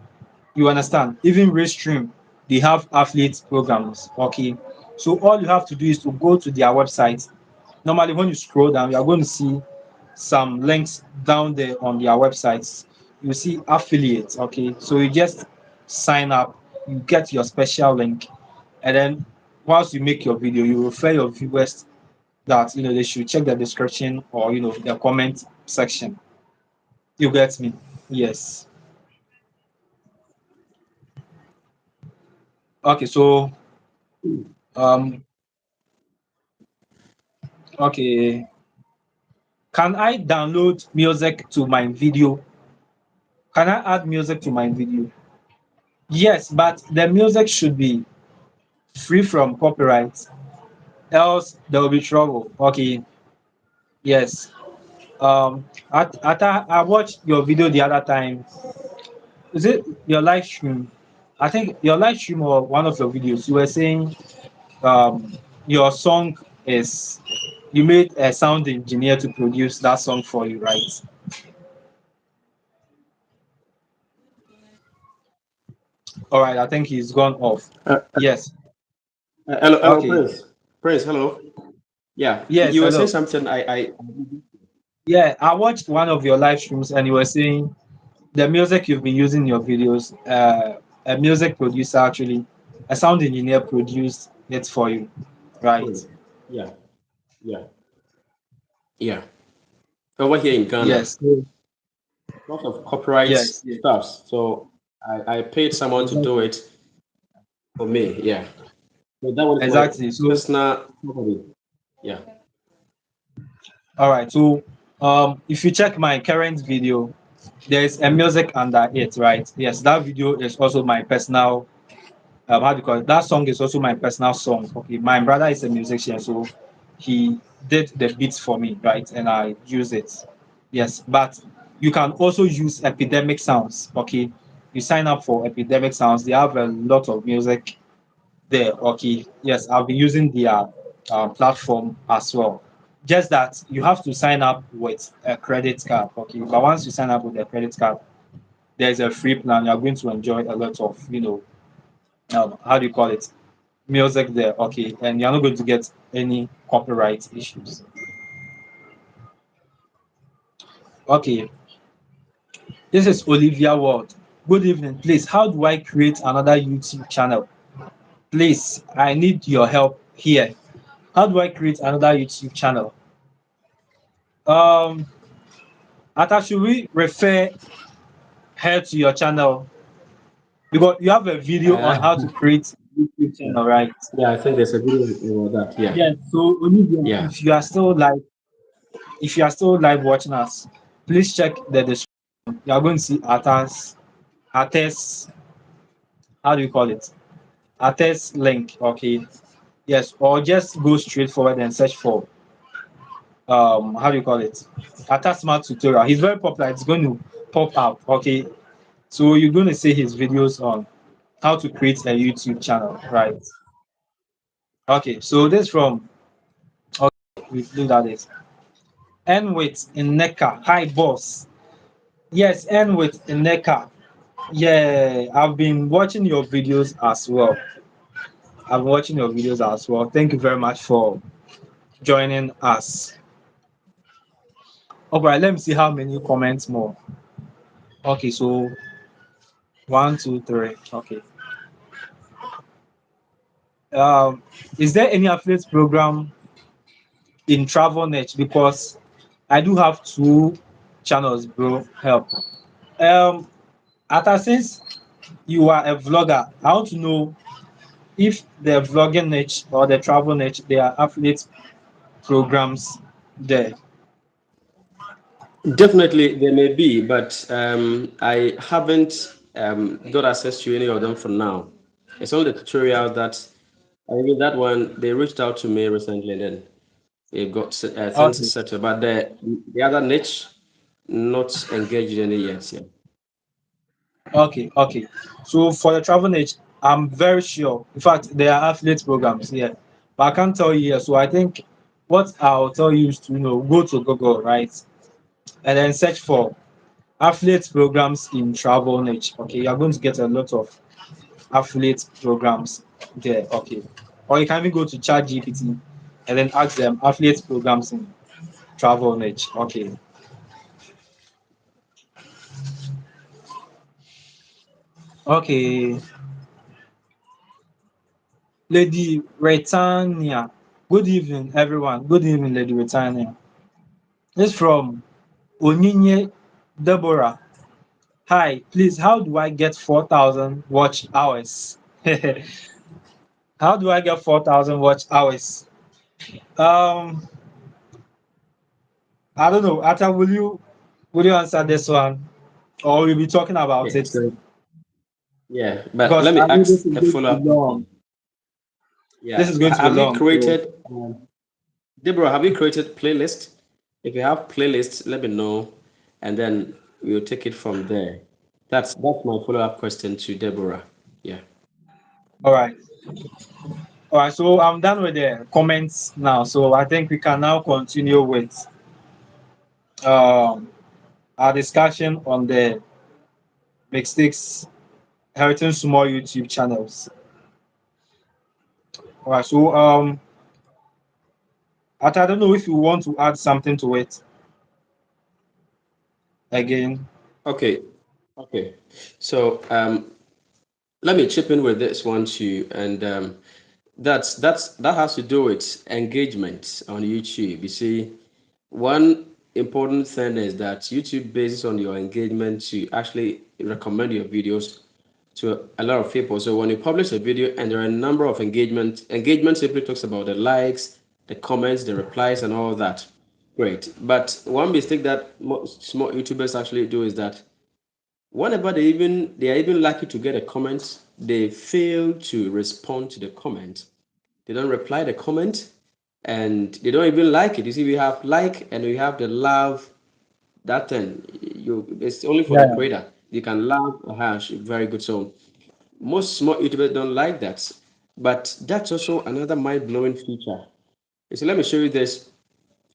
You understand? Even Restream, they have affiliate programs. Okay, so all you have to do is to go to their website. Normally, when you scroll down, you are going to see some links down there on their websites. You see affiliates. Okay, so you just sign up, you get your special link, and then once you make your video, you refer your viewers that they should check the description or the comment section. You get me? Yes. Okay, so um okay, can I download music to my video? Can I add music to my video? Yes, but the music should be free from copyright, else there will be trouble. Okay, yes. I watched your video the other time. Is it your live stream? I think your live stream or one of your videos, you were saying your song is you made a sound engineer to produce that song for you, right? All right, I think he's gone off. Yes. Hello, hello, Okay. Prince. Prince, hello. Yeah, Yes, you were saying hello. something. I Yeah, I watched one of your live streams and you were saying the music you've been using in your videos, a music producer actually, a sound engineer produced it for you, right? oh, yeah, yeah, yeah. Over here in Ghana, Yes. lots of copyright Yes, yes. stuff. So I paid someone to do Exactly. it for me. Yeah. So that one is my Exactly. So, personal property. Yeah. all right. So, if you check my current video, there's a music under it, right? Yes, that video is also my personal how do you call it? That song is also my personal song. Okay, my brother is a musician, so he did the beats for me, right? And I use it. Yes, but you can also use Epidemic Sounds. Okay, you sign up for Epidemic Sounds. They have a lot of music there. Okay, yes, I've been using their platform as well. Just that you have to sign up with a credit card. Okay, but once you sign up with a credit card, there's a free plan. You're going to enjoy a lot of how do you call it, music there. Okay, and you're not going to get any copyright issues. Okay, this is Olivia Ward. Good evening, please. How do I create another YouTube channel? Please, I need your help here. How do I create another YouTube channel? Um, Atta, should we refer her to your channel? Because you have a video on Uh, how to create YouTube channel, right? yeah, I think there's a video about that. Yeah, Yes. So Olivia, yeah. if you are still live watching us, please check the description. You are going to see Atta's, how do you call it? Atta's link. Okay. Yes. Or just go straight forward and search for how do you call it? Atta Smart Tutorial. He's very popular. It's going to pop up. Okay. So you're going to see his videos on how to create a YouTube channel, right? Okay. So this from we've looked at it. End with in NECA. Hi boss. Yes, end with in NECA. Yeah, I've been watching your videos as well. I'm watching your videos as well. Thank you very much for joining us. All right, let me see how many comments more. Okay, so one, two, three. Okay. Um, is there any affiliate program in Travel Niche? Because I do have two channels, bro. Help. Um, Ata, since you are a vlogger, I want to know if the vlogging niche or the travel niche, there are affiliate programs there. Definitely, there may be, but I haven't got access to any of them for now. It's only the tutorials that I mean that one they reached out to me recently, and then it got things Okay, settled. But the other niche, not engaged in it yet. Yeah. okay. So for the travel niche, I'm very sure. In fact, there are affiliate programs here, but I can't tell you here. So I think what I'll tell you is to go to Google, right, and then search for affiliate programs in travel niche. Okay, you're going to get a lot of affiliate programs there. Okay, or you can even go to ChatGPT and then ask them affiliate programs in travel niche. Okay. Okay. Lady Retania. Good evening, everyone. Good evening, Lady Retania. This from Onyinye Deborah. Hi, please, how do I get 4,000 watch hours? How do I get 4,000 watch hours? Um, I don't know. Atta, will you answer this one? Or we'll be talking about Okay. it? So yeah, but Because let me I know this ask is a going to be follow-up long. question. This Yeah. is going to be Have you long. So, created, Deborah? Have you created playlist? If you have playlists, let me know, and then we'll take it from there. That's my follow-up question to Deborah. Yeah. all right. All right, so I'm done with the comments now. So I think we can now continue with um, our discussion on the mistakes heritage small YouTube channels. All right, so I don't know if you want to add something to it again. Okay. Okay. So let me chip in with this one too, and that has to do with engagement on YouTube. You see, one important thing is that YouTube bases on your engagement to actually recommend your videos to a lot of people. So when you publish a video and there are a number of engagement simply talks about the likes, the comments, the replies, and all that. Great. But one mistake that most small YouTubers actually do is that whenever they are even lucky to get a comment, they fail to respond to the comment. They don't reply the comment and they don't even like it. You see, we have like and we have the love. That thing it's only for the Yeah, creator. You can love a hash, very good. So most small YouTubers don't like that. But that's also another mind-blowing feature. So let me show you this.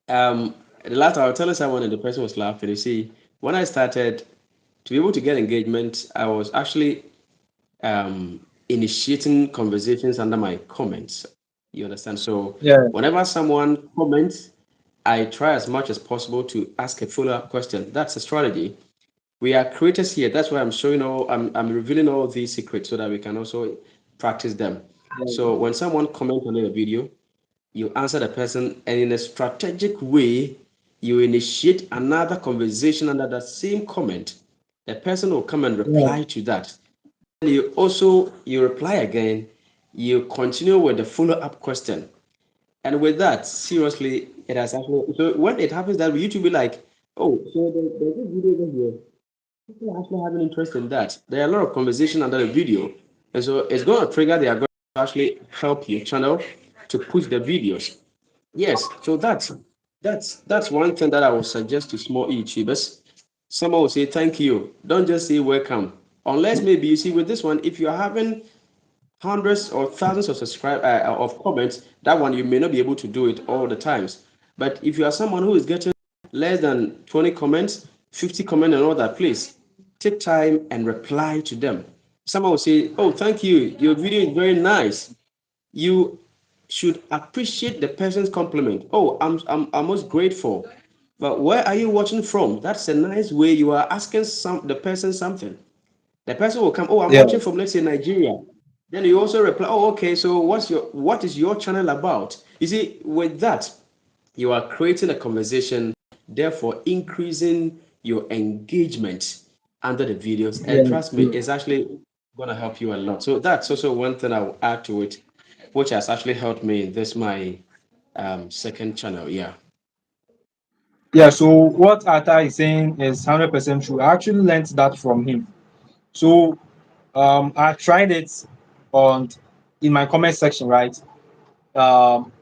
The last I was telling someone and the person was laughing. You see, when I started to be able to get engagement, I was actually initiating conversations under my comments. You understand? So yeah, whenever someone comments, I try as much as possible to ask a follow-up question. That's a strategy. We are creators here. That's why I'm revealing all these secrets so that we can also practice them. So when someone comments on a video, you answer the person, and in a strategic way, you initiate another conversation under that same comment. The person will come and Yeah, reply to that. And you reply again, you continue with the follow-up question. And with that, seriously, it has actually, so when it happens that YouTube be like, oh, so there's this video over here. People actually have an interest in that. There are a lot of conversation under the video. And so it's going to trigger the algorithm to actually help your channel to push the videos. Yes, so that's one thing that I would suggest to small YouTubers. Someone will say thank you. Don't just say welcome. Unless maybe you see with this one, if you're having hundreds or thousands of of comments, that one you may not be able to do it all the times. But if you are someone who is getting less than 20 comments, 50 comments and all that, please take time and reply to them. Someone will say, oh, thank you, your video is very nice. You should appreciate the person's compliment. Oh, I'm most grateful. But where are you watching from? That's a nice way you are asking the person something. The person will come, oh, I'm yeah, watching from, let's say, Nigeria. Then you also reply, oh, okay, so what is your channel about? You see, with that, you are creating a conversation, therefore increasing your engagement under the videos. And yeah, trust me, it's actually going to help you a lot. So that's also one thing I will add to it, which has actually helped me in this my second channel. Yeah. yeah. So what Atta is saying is 100% true. I actually learned that from him. So I tried it on in my comment section, right?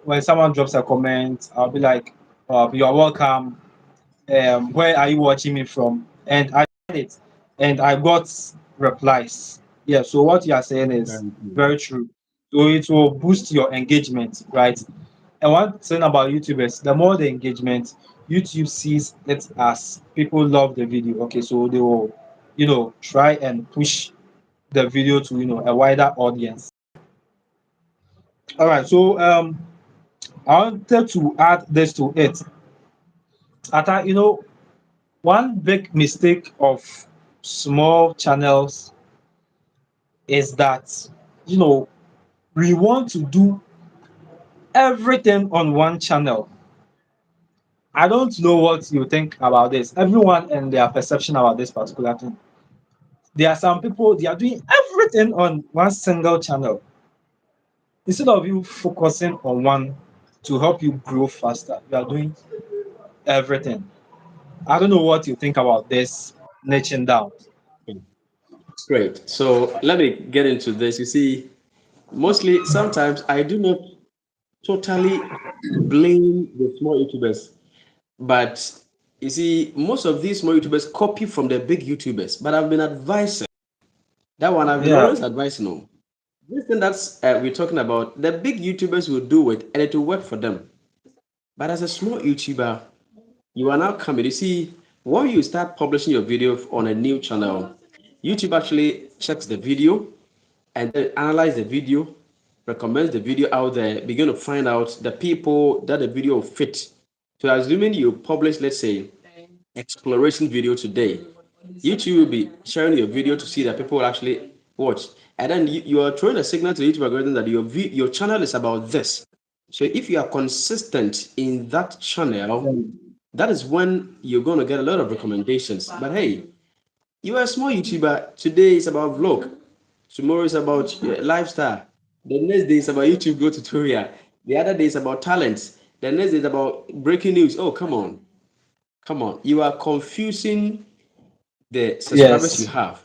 When someone drops a comment, I'll be like, "You are welcome. Where are you watching me from?" And I did it, and I got replies. Yeah. So what you are saying is Very good. very true. So it will boost your engagement, right? And one thing about YouTubers, the more the engagement, YouTube sees it as people love the video. Okay, so they will, try and push the video to a wider audience. All right, so I wanted to add this to it. Ata, one big mistake of small channels is that we want to do everything on one channel. I don't know what you think about this. Everyone and their perception about this particular thing. There are some people they are doing everything on one single channel instead of you focusing on one to help you grow faster. You are doing everything. I don't know what you think about this niching down. Great. So let me get into this. You see, mostly sometimes I do not totally blame the small YouTubers. But you see, most of these small YouTubers copy from the big YouTubers. But I've been advising that one. I've been Yeah. always advising them. This thing that's we're talking about, the big YouTubers will do it, and it will work for them. But as a small YouTuber, you are now coming. You see, when you start publishing your video on a new channel, YouTube actually checks the video and then analyze the video, recommends the video out there, begin to find out the people that the video will fit. So assuming you publish, let's say, exploration video today, YouTube will be sharing your video to see that people will actually watch. And then you are throwing a signal to YouTube algorithm that your channel is about this. So if you are consistent in that channel, that is when you're going to get a lot of recommendations. But hey, you are a small YouTuber. Today is about vlog. Tomorrow is about lifestyle. The next day is about YouTube Go tutorial. The other day is about talents. The next day is about breaking news. Oh, come on. Come on. You are confusing the subscribers you Yes. have.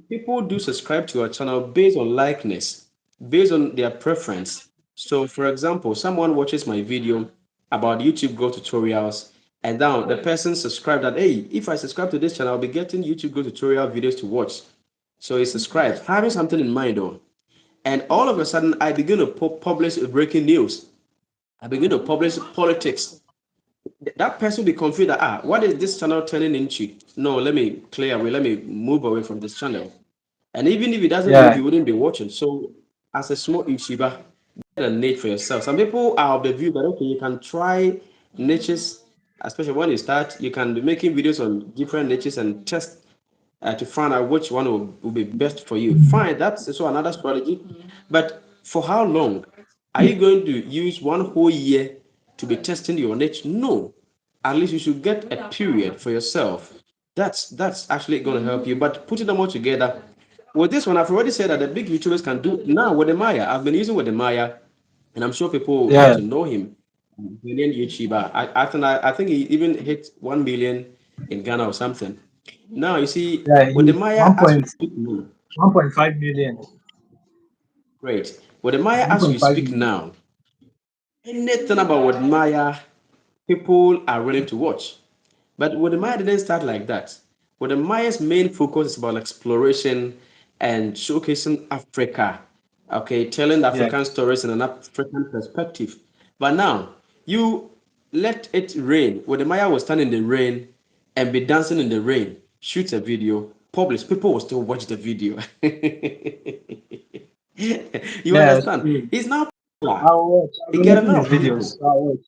People do subscribe to your channel based on likeness, based on their preference. So, for example, someone watches my video about YouTube Go tutorials, and now the person subscribed that, hey, if I subscribe to this channel, I'll be getting YouTube Go tutorial videos to watch. So he subscribes, having something in mind, though. And all of a sudden, I begin to publish breaking news. I begin to publish politics. That person will be confused that, what is this channel turning into? No, let me clear away. Let me move away from this channel. And even if he doesn't move, Yeah. he wouldn't be watching. So, as a small YouTuber, get a niche for yourself. Some people are of the view that okay, you can try niches, especially when you start. You can be making videos on different niches and test to find out which one will be best for you. Fine, that's also another strategy. But For how long? Are you going to use one whole year to be testing your niche? No. At least you should get a period for yourself. That's actually going to help you. But putting them all together, with this one, I've already said that the big YouTubers can do now with the Maya. I've been using with the Maya, and I'm sure people get Yeah, to know him. Brilliant YouTuber. I think he even hit 1 million in Ghana or something. Now you see, yeah, with the he's Maya, one as we point speak now, 1.5 million. great. With the Maya, One as we point five speak million. now, anything about with Maya, people are willing to watch. But with the Maya didn't start like that. With the Maya's main focus is about exploration and showcasing Africa. Okay, telling Yeah. African stories in an African perspective. But now you let it rain. With the Maya will stand in the rain and be dancing in the rain, shoot a video, publish. People will still watch the video. You Yeah, it's understand? true. He's now popular. I'll watch. I've He been get a watching lot his of videos. people. I'll watch.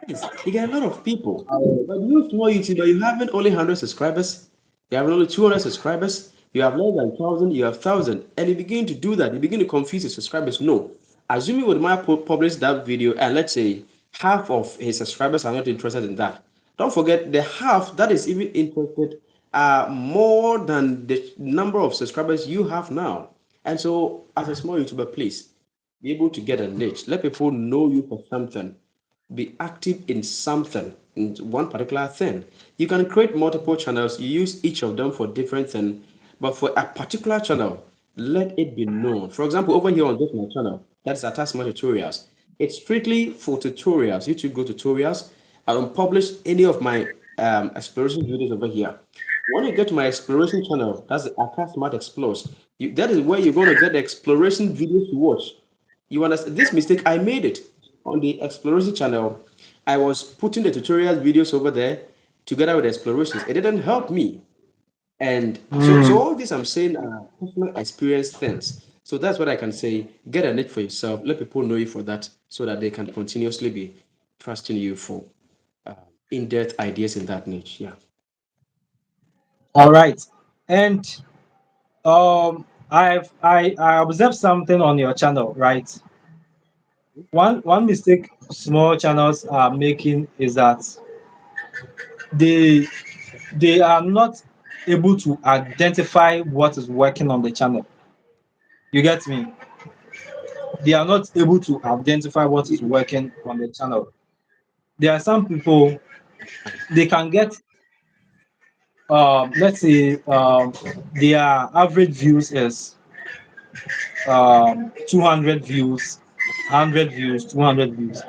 Yes, you get a lot of people. I'll watch. But you small YouTuber, you haven't only 100 subscribers, you have only 200 subscribers, you have less than 1,000, you have 1,000, and you begin to do that. You begin to confuse your subscribers. No. Assuming with my publish that video, and let's say half of his subscribers are not interested in that. Don't forget the half that is even interested are more than the number of subscribers you have now. And so, as a small YouTuber, please be able to get a niche. Let people know you for something, be active in something, in one particular thing. You can create multiple channels, you use each of them for different things, but for a particular channel, let it be known. For example, over here on this my channel, that's Atta tutorials. It's strictly for tutorials. YouTube go tutorials. I don't publish any of my exploration videos over here. When you get to my exploration channel, that's the Atta Smart Explores. That is where you're going to get the exploration videos to watch. You understand this mistake? I made it on the exploration channel. I was putting the tutorial videos over there together with the explorations. It didn't help me. And so Hmm. all this I'm saying are personal experience things. So that's what I can say. Get a niche for yourself. Let people know you for that so that they can continuously be trusting you for uh, in-depth ideas in that niche. Yeah. All right. And I observed something on your channel, right? One mistake small channels are making is that they they are not able to identify what is working on the channel. You get me? They are not able to identify what is working on the channel. There are some people, they can get let's say their average views is 200 views, 100 views, 200 views,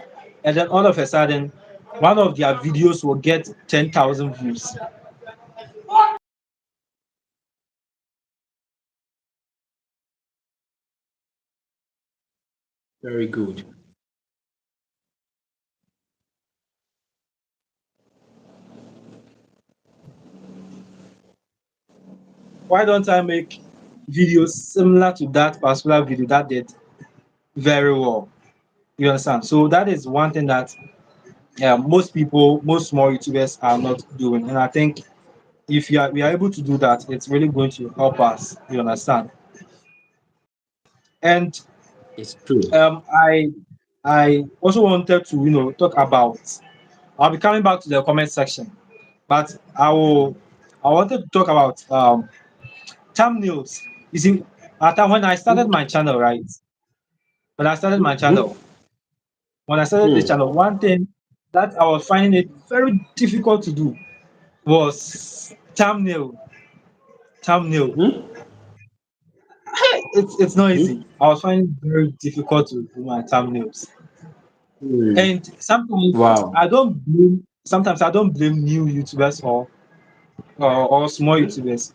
and then all of a sudden one of their videos will get 10,000 views. Very good. Why don't I make videos similar to that particular video that did very well? You understand? So that is one thing that most people, most small YouTubers are not doing. And I think if we are able to do that, it's really going to help us. You understand? And It's true. um, I I also wanted to talk about. I'll be coming back to the comment section, but I wanted to talk about thumbnails. You see, at time when I started my channel, right? When I started my channel, Mm-hmm. when I started the channel, one thing that I was finding it very difficult to do was thumbnail. Thumbnail. Mm-hmm. It's not easy. Mm-hmm. I was finding it very difficult to do my thumbnails. Mm. And sometimes Wow. sometimes I don't blame new YouTubers or small YouTubers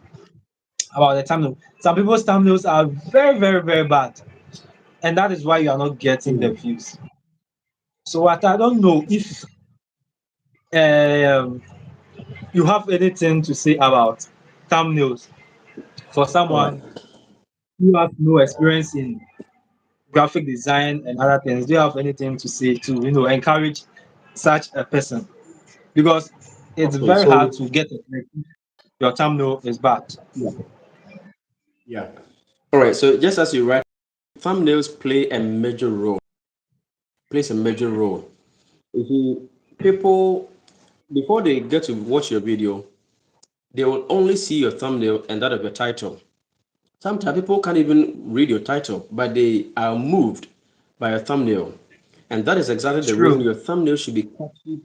about the thumbnail. Some people's thumbnails are very, very, very bad. And that is why you are not getting the Mm. views. So what I don't know if um, you have anything to say about thumbnails for All right. someone who has no experience in graphic design and other things. Do you have anything to say to encourage such a person? Because it's Okay. very hard So to get it if your thumbnail is bad. yeah. Yeah. All right. So just as you write thumbnails play a major role. Plays a major role. You see, people before they get to watch your video, they will only see your thumbnail and that of your title. Sometimes people can't even read your title, but they are moved by your thumbnail. And that is exactly the reason True. your thumbnail should be catchy,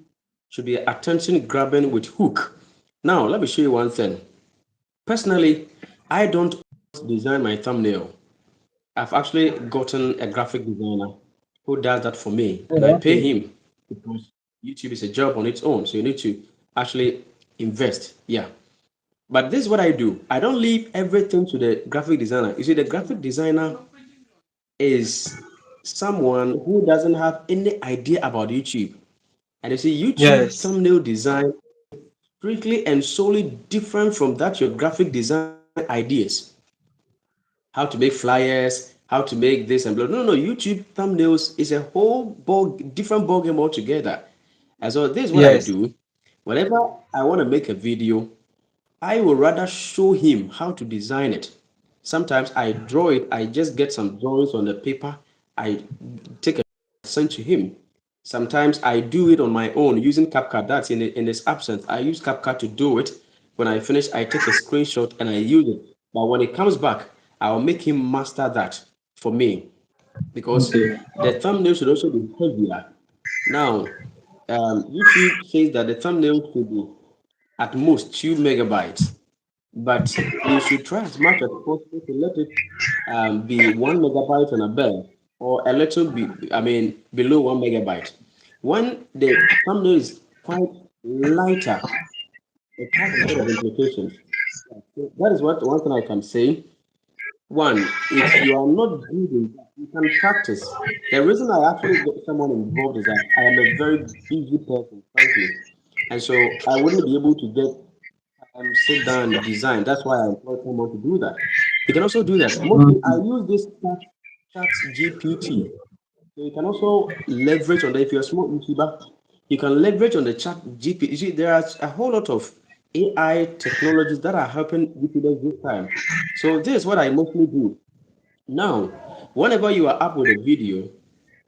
should be attention grabbing with hook. Now, let me show you one thing. Personally, I don't design my thumbnail. I've actually gotten a graphic designer who does that for me, and I Oh, pay okay. him because YouTube is a job on its own. So you need to actually invest. Yeah. But this is what I do. I don't leave everything to the graphic designer. You see, the graphic designer is someone who doesn't have any idea about YouTube. And you see, YouTube Yes. thumbnail design strictly and solely different from that your graphic design ideas. How to make flyers, how to make this and blah. No, no, YouTube thumbnails is a whole different ball game altogether. And so this is what I Yes. do. Whenever I want to make a video, I will rather show him how to design it. Sometimes I draw it, I just get some drawings on the paper, I take a send to him. Sometimes I do it on my own using CapCut. That's in his absence. I use CapCut to do it. When I finish, I take a screenshot and I use it. But when it comes back, I'll make him master that for me because Okay. the thumbnail should also be heavier. Now, YouTube says that the thumbnail should be at most 2 megabytes, but you should try as much as possible to let it be 1 megabyte and above, or a little bit, I mean, below 1 megabyte. When the thumbnail is quite lighter, it has a lot of implications. So that is what one thing I can say. One, if you are not good in that, you can practice. The reason I actually get someone involved is that I am a very busy person, frankly. And so I wouldn't be able to get sit down and design. That's why I employ someone to do that. He can also do that. Mostly, I Mm. use this chat GPT. So you can also leverage on that. If you're a small YouTuber, you can leverage on the chat GPT. You see, there are a whole lot of AI technologies that are helping YouTubers this time. So this is what I mostly do. Now, whenever you are up with a video,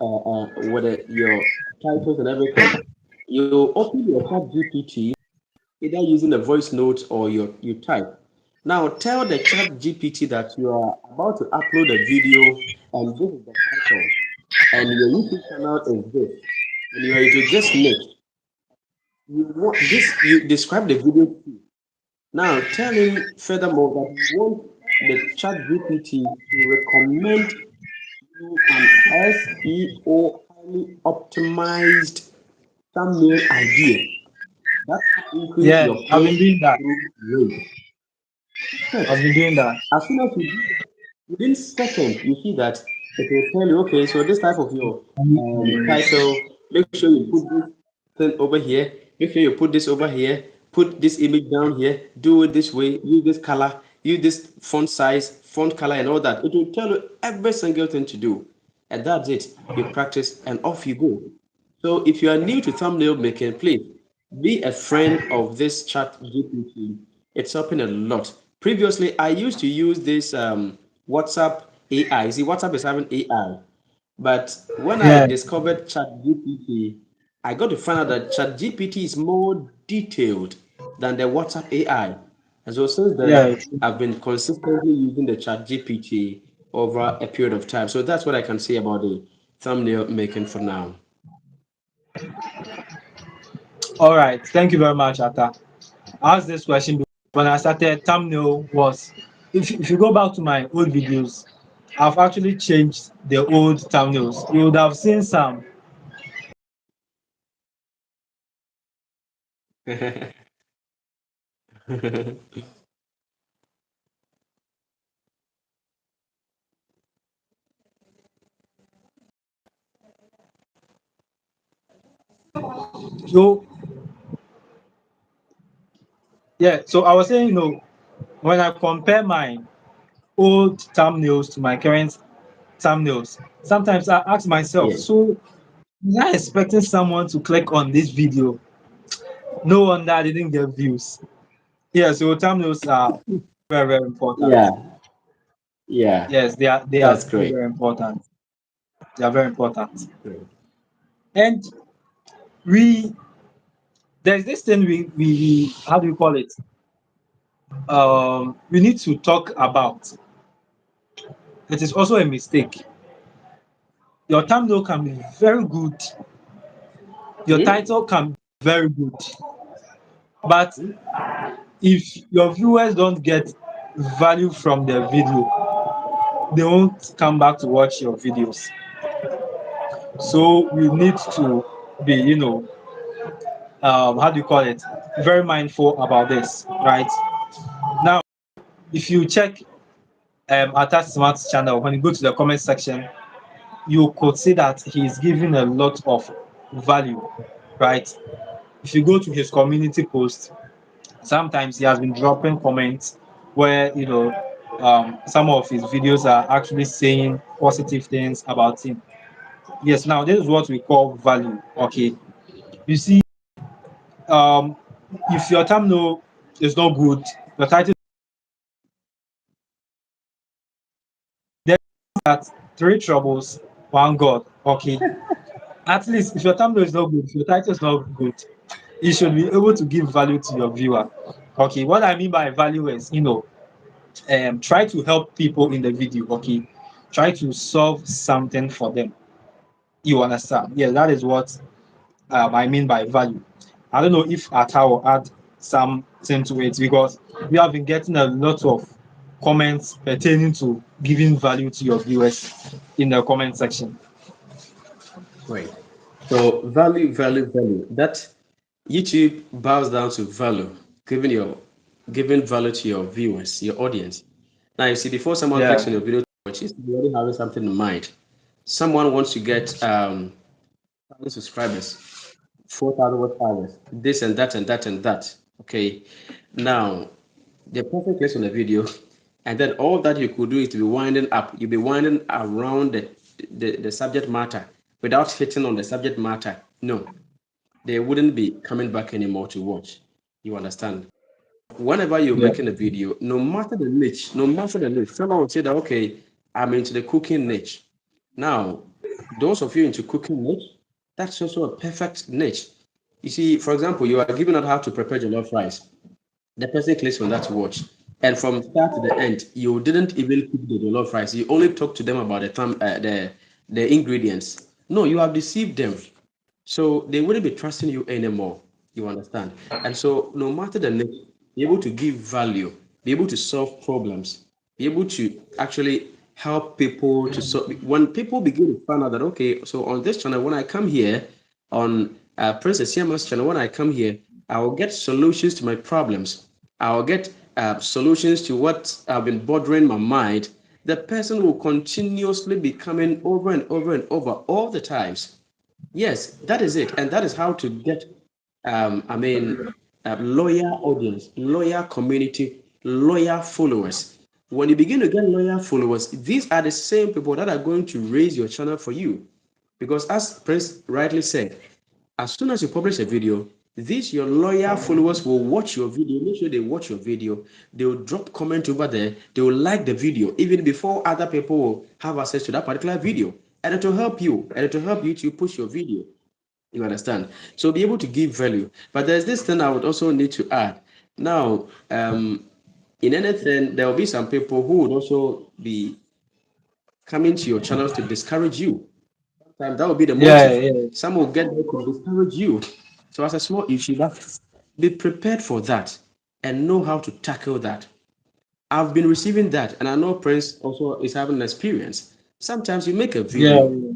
with your titles and everything, you open your chat GPT either using a voice note or you type. Now tell the chat GPT that you are about to upload a video and this is the title and your YouTube channel is this and you are into this niche. You want this you describe the video to. Now tell him furthermore that you want the chat GPT to recommend you an SEO highly optimized thumbnail idea that will increase Yes. your I've been doing that. click-through rate. I've Perfect. been doing that. As soon as you do that, within seconds, you see that it will tell you, okay, so this type of your title, make sure you put this thing over here, make sure you put this over here, put this image down here, do it this way, use this color, use this font size, font color, and all that. It will tell you every single thing to do. And that's it. You practice and off you go. So if you are new to thumbnail making, please be a friend of this chat GPT. It's helping a lot. Previously, I used to use this WhatsApp AI. See, WhatsApp is having AI. But when I Yeah. discovered ChatGPT, I got to find out that ChatGPT is more detailed than the WhatsApp AI. And so since then, Yeah. I've been consistently using the ChatGPT over a period of time. So that's what I can say about the thumbnail making for now. All right. Thank you very much, Atta. I asked this question when I started. Thumbnail was, if you go back to my old videos, I've actually changed the old thumbnails. You would have seen some. So yeah. So I was saying, when I compare my old thumbnails to my current thumbnails, sometimes I ask myself, Yeah. so was I expecting someone to click on this video? No wonder I didn't get views. Yeah. So thumbnails are very, very important. Yeah. Yeah, Yes, they are that's very, great. very important. They are very important. Great. And we there's this thing we how do you call it? We need to talk about. It is also a mistake. Your thumbnail can be very good. Your Hmm? title can be very good. But Hmm? if your viewers don't get value from the video, they won't come back to watch your videos. So we need to be, how do you call it? Very mindful about this, right? Now, if you check Atta Smart's channel, when you go to the comment section, you could see that he's giving a lot of value, right? If you go to his community post, sometimes he has been dropping comments where some of his videos are actually saying positive things about him. Yes, now this is what we call value. Okay, you see, um, if your thumbnail is not good, your title then that three troubles, one God. Okay, at least if your thumbnail is not good, if your title is not good, you should be able to give value to your viewer. Okay, what I mean by value is, try to help people in the video. Okay, try to solve something for them. You understand? Yeah, that is what I mean by value. I don't know if Atta will add something to it because we have been getting a lot of comments pertaining to giving value to your viewers in the comment section. Great. So value, value, value. That YouTube bows down to value, giving value to your viewers, your audience. Now you see, before someone clicks Yeah, on your video to watch, he's already having something in mind. Someone wants to get 1,000 subscribers, 4,000 watch hours, this and that and that and that. Okay. Now the person clicks on the video, and then all that you could do is to be winding up. You'll be winding around the subject matter without hitting on the subject matter. No, they wouldn't be coming back anymore to watch. You understand? Whenever you're yeah, making a video, no matter the niche, someone will say that, okay, I'm into the cooking niche. Now, those of you into cooking niche, that's also a perfect niche. You see, for example, you are given out how to prepare jollof rice. The person clicks on that to watch. And from start to the end, you didn't even cook the jollof rice. You only talked to them about the ingredients. No, you have deceived them. So they wouldn't be trusting you anymore. You understand? And so no matter the niche, be able to give value, be able to solve problems, be able to actually help people to solve. When people begin to find out that, okay, so on this channel, when I come here, on Princess Yama's channel, when I come here, I will get solutions to my problems. I will get solutions to what have been bothering my mind. The person will continuously be coming over and over and over all the times. Yes, that is it. And that is how to get, I mean, loyal audience, loyal community, loyal followers. When you begin to get loyal followers, these are the same people that are going to raise your channel for you. Because as Prince rightly said, as soon as you publish a video, these your loyal followers will watch your video. Make sure they watch your video. They will drop comment over there. They will like the video even before other people will have access to that particular video. And it will help you. And it will help you to push your video. You understand? So be able to give value. But there's this thing I would also need to add. Now, in anything, there will be some people who would also be coming to your channels to discourage you. Sometimes that will be the yeah, motive. yeah, Some will get there to discourage you. So as a small issue, be prepared for that and know how to tackle that. I've been receiving that, and I know Prince also is having an experience. Sometimes you make a yeah, video,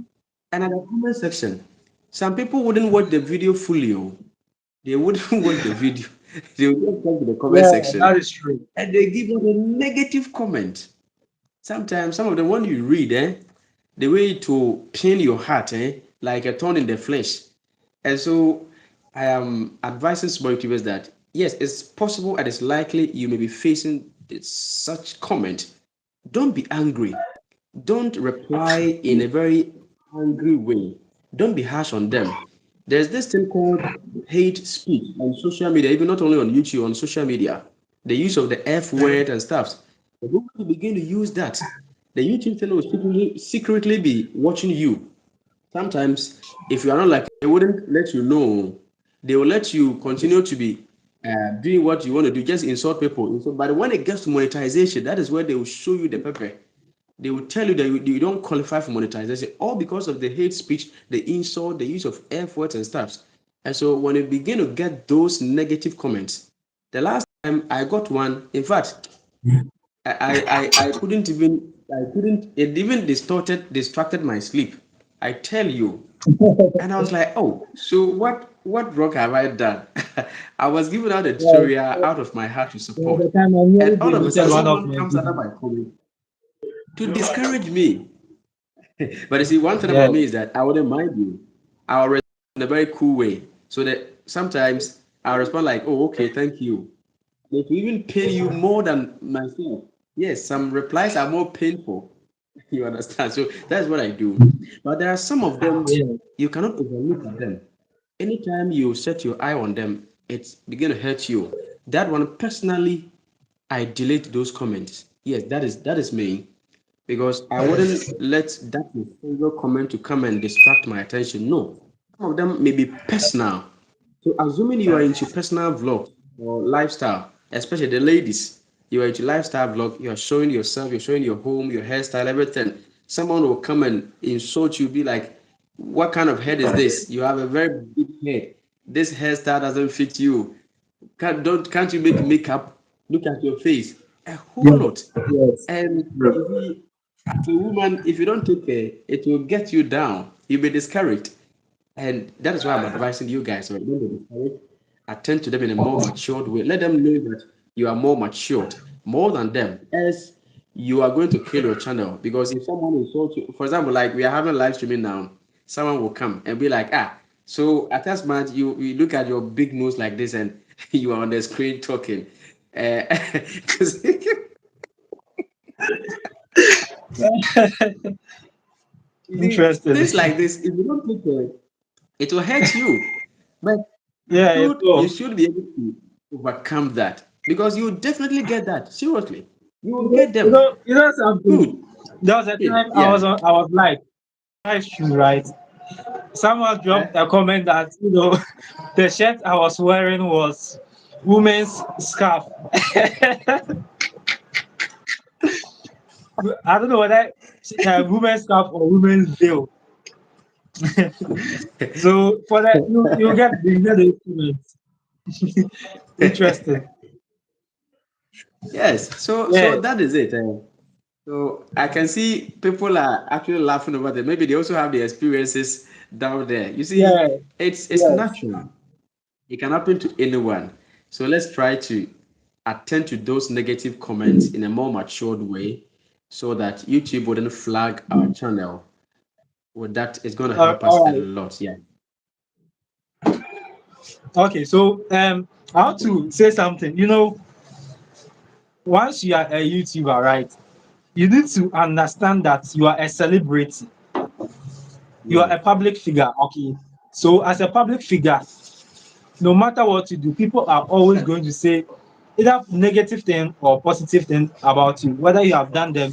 and at the comment section, some people wouldn't watch the video fully. Oh. They wouldn't watch the video. They would just come to the comment yeah. section That is true. and they give us a negative comment. Sometimes some of them, when you read, the way to pain your heart, like a thorn in the flesh. And so I am advising small YouTubers that yes, it's possible and it's likely you may be facing such comment. Don't be angry. Don't reply in a very angry way. Don't be harsh on them. There's this thing called hate speech on social media, even not only on YouTube, on social media. The use of the F word and stuff. The moment you begin to use that, The YouTube channel will secretly be watching you. Sometimes, if you are not like, they wouldn't let you know. They will let you continue to be doing what you want to do, just insult people. But when it gets to monetization, that is where they will show you the pepper. They will tell you that you don't qualify for monetization, all because of the hate speech, the insult, the use of F words and stuff. And so when you begin to get those negative comments, the last time I got one, in fact, I couldn't, it even distracted my sleep. I tell you. And I was like, oh, so what wrong have I done? I was giving out a Yeah, tutorial out of my heart to there was support. a time I nearly And all of a deleted sudden, one of someone my comes under videos. my comment to discourage me. But you see, one thing Yeah, about me is that I wouldn't mind you. I'll respond in a very cool way. So that sometimes I'll respond like, oh, okay, thank you. It will even pain you more than myself. Yes, some replies are more painful. You understand? So that's what I do. But there are some of them yeah, you cannot overlook at them. Anytime you set your eye on them, it's begin to hurt you. That one personally, I delete those comments. Yes, that is me because I wouldn't let that single comment to come and distract my attention. No, some of them may be personal. So assuming you are into personal vlog or lifestyle, especially the ladies, you are into lifestyle vlog, you are showing yourself, you're showing your home, your hairstyle, everything. Someone will come and insult you, be like, what kind of head is this? You have a very big head. This hairstyle doesn't fit you. Can't you make makeup? Look at your face. A whole yeah, lot. yes. And True. you see, as a woman, if you don't take care, it will get you down. You'll be discouraged. And that is why I'm advising you guys, right? Don't be discouraged. Attend to them in a more matured way. Let them know that you are more matured, more than them, as you are going to kill your channel. Because if someone insults you, for example, like we are having live streaming now, someone will come and be like, so at that match, you look at your big nose like this and you are on the screen talking. Because you see, Interesting. things like this, if you don't take care, it will hurt you. But Yeah, it you will. should be able to overcome that because you will definitely get that. Seriously, you will You know, get them. something. Good. There was a time Yeah. I was like, nice shoe, right? Someone Eh? dropped a comment that the shirt I was wearing was women's scarf. I don't know whether women's scarf or women's veil. So for that, you get the comments. Interesting. Yes. So Yeah, that is it. So I can see people are actually laughing about it. Maybe they also have the experiences down there. You see, yeah, it's yes. natural. It can happen to anyone. So let's try to attend to those negative comments in a more matured way so that YouTube wouldn't flag our channel. Well, that is going to help us All a right. lot. Yeah. Okay, so I want to say something. Once you are a YouTuber, right? You need to understand that you are a celebrity. You are Yeah. a public figure. Okay. So as a public figure, no matter what you do, people are always going to say either negative thing or positive thing about you, whether you have done them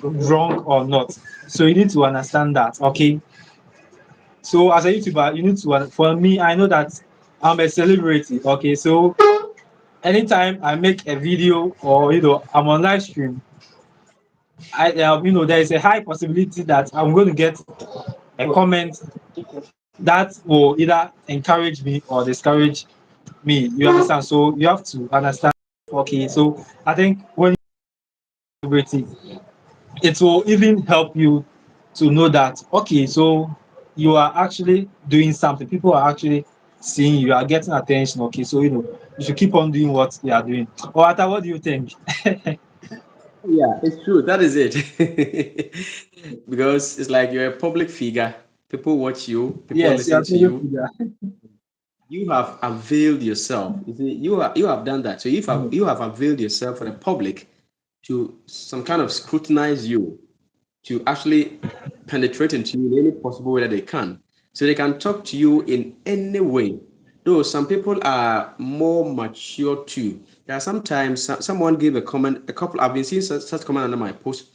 wrong or not. So you need to understand that. Okay. So as a YouTuber, you need to. For me, I know that I'm a celebrity. Okay. So anytime I make a video or I'm on live stream, there is a high possibility that I'm going to get a comment that will either encourage me or discourage me. You understand? So you have to understand. Okay, so I think when you're celebrating, it will even help you to know that okay, so you are actually doing something. People are actually seeing you, are getting attention. Okay, so you should keep on doing what you are doing. Or Atta, what do you think? Yeah, it's true. That is it. Because it's like you're a public figure. People watch you, people Yes, you listen are to public you. figure. You have availed yourself. You see, you have done that. So you have availed yourself for the public to some kind of scrutinize you, to actually penetrate into you in any possible way that they can. So they can talk to you in any way. Though some people are more mature too. There are sometimes someone gave a comment, a couple, I've been seeing such comment under my post.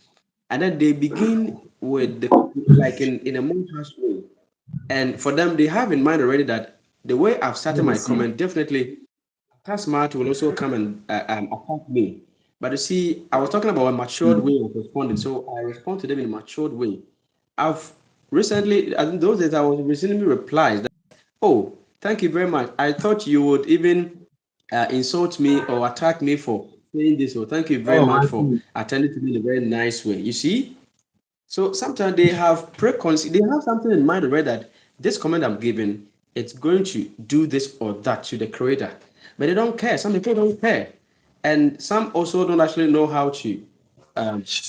and then they begin with the like in a montage way. And for them, they have in mind already that the way I've started Let me my see. comment, definitely Smart will also come and attack me. But you see, I was talking about a matured way of responding, so I respond to them in a matured way. I've recently, in those days, I was receiving replies that, oh, thank you very much. I thought you would even insult me or attack me for saying this, or thank you very Oh, much I for see. attending to me in a very nice way. You see? So sometimes they have preconceived, they have something in mind already that this comment I'm giving, it's going to do this or that to the creator. But they don't care. Some people don't care. And some also don't actually know how to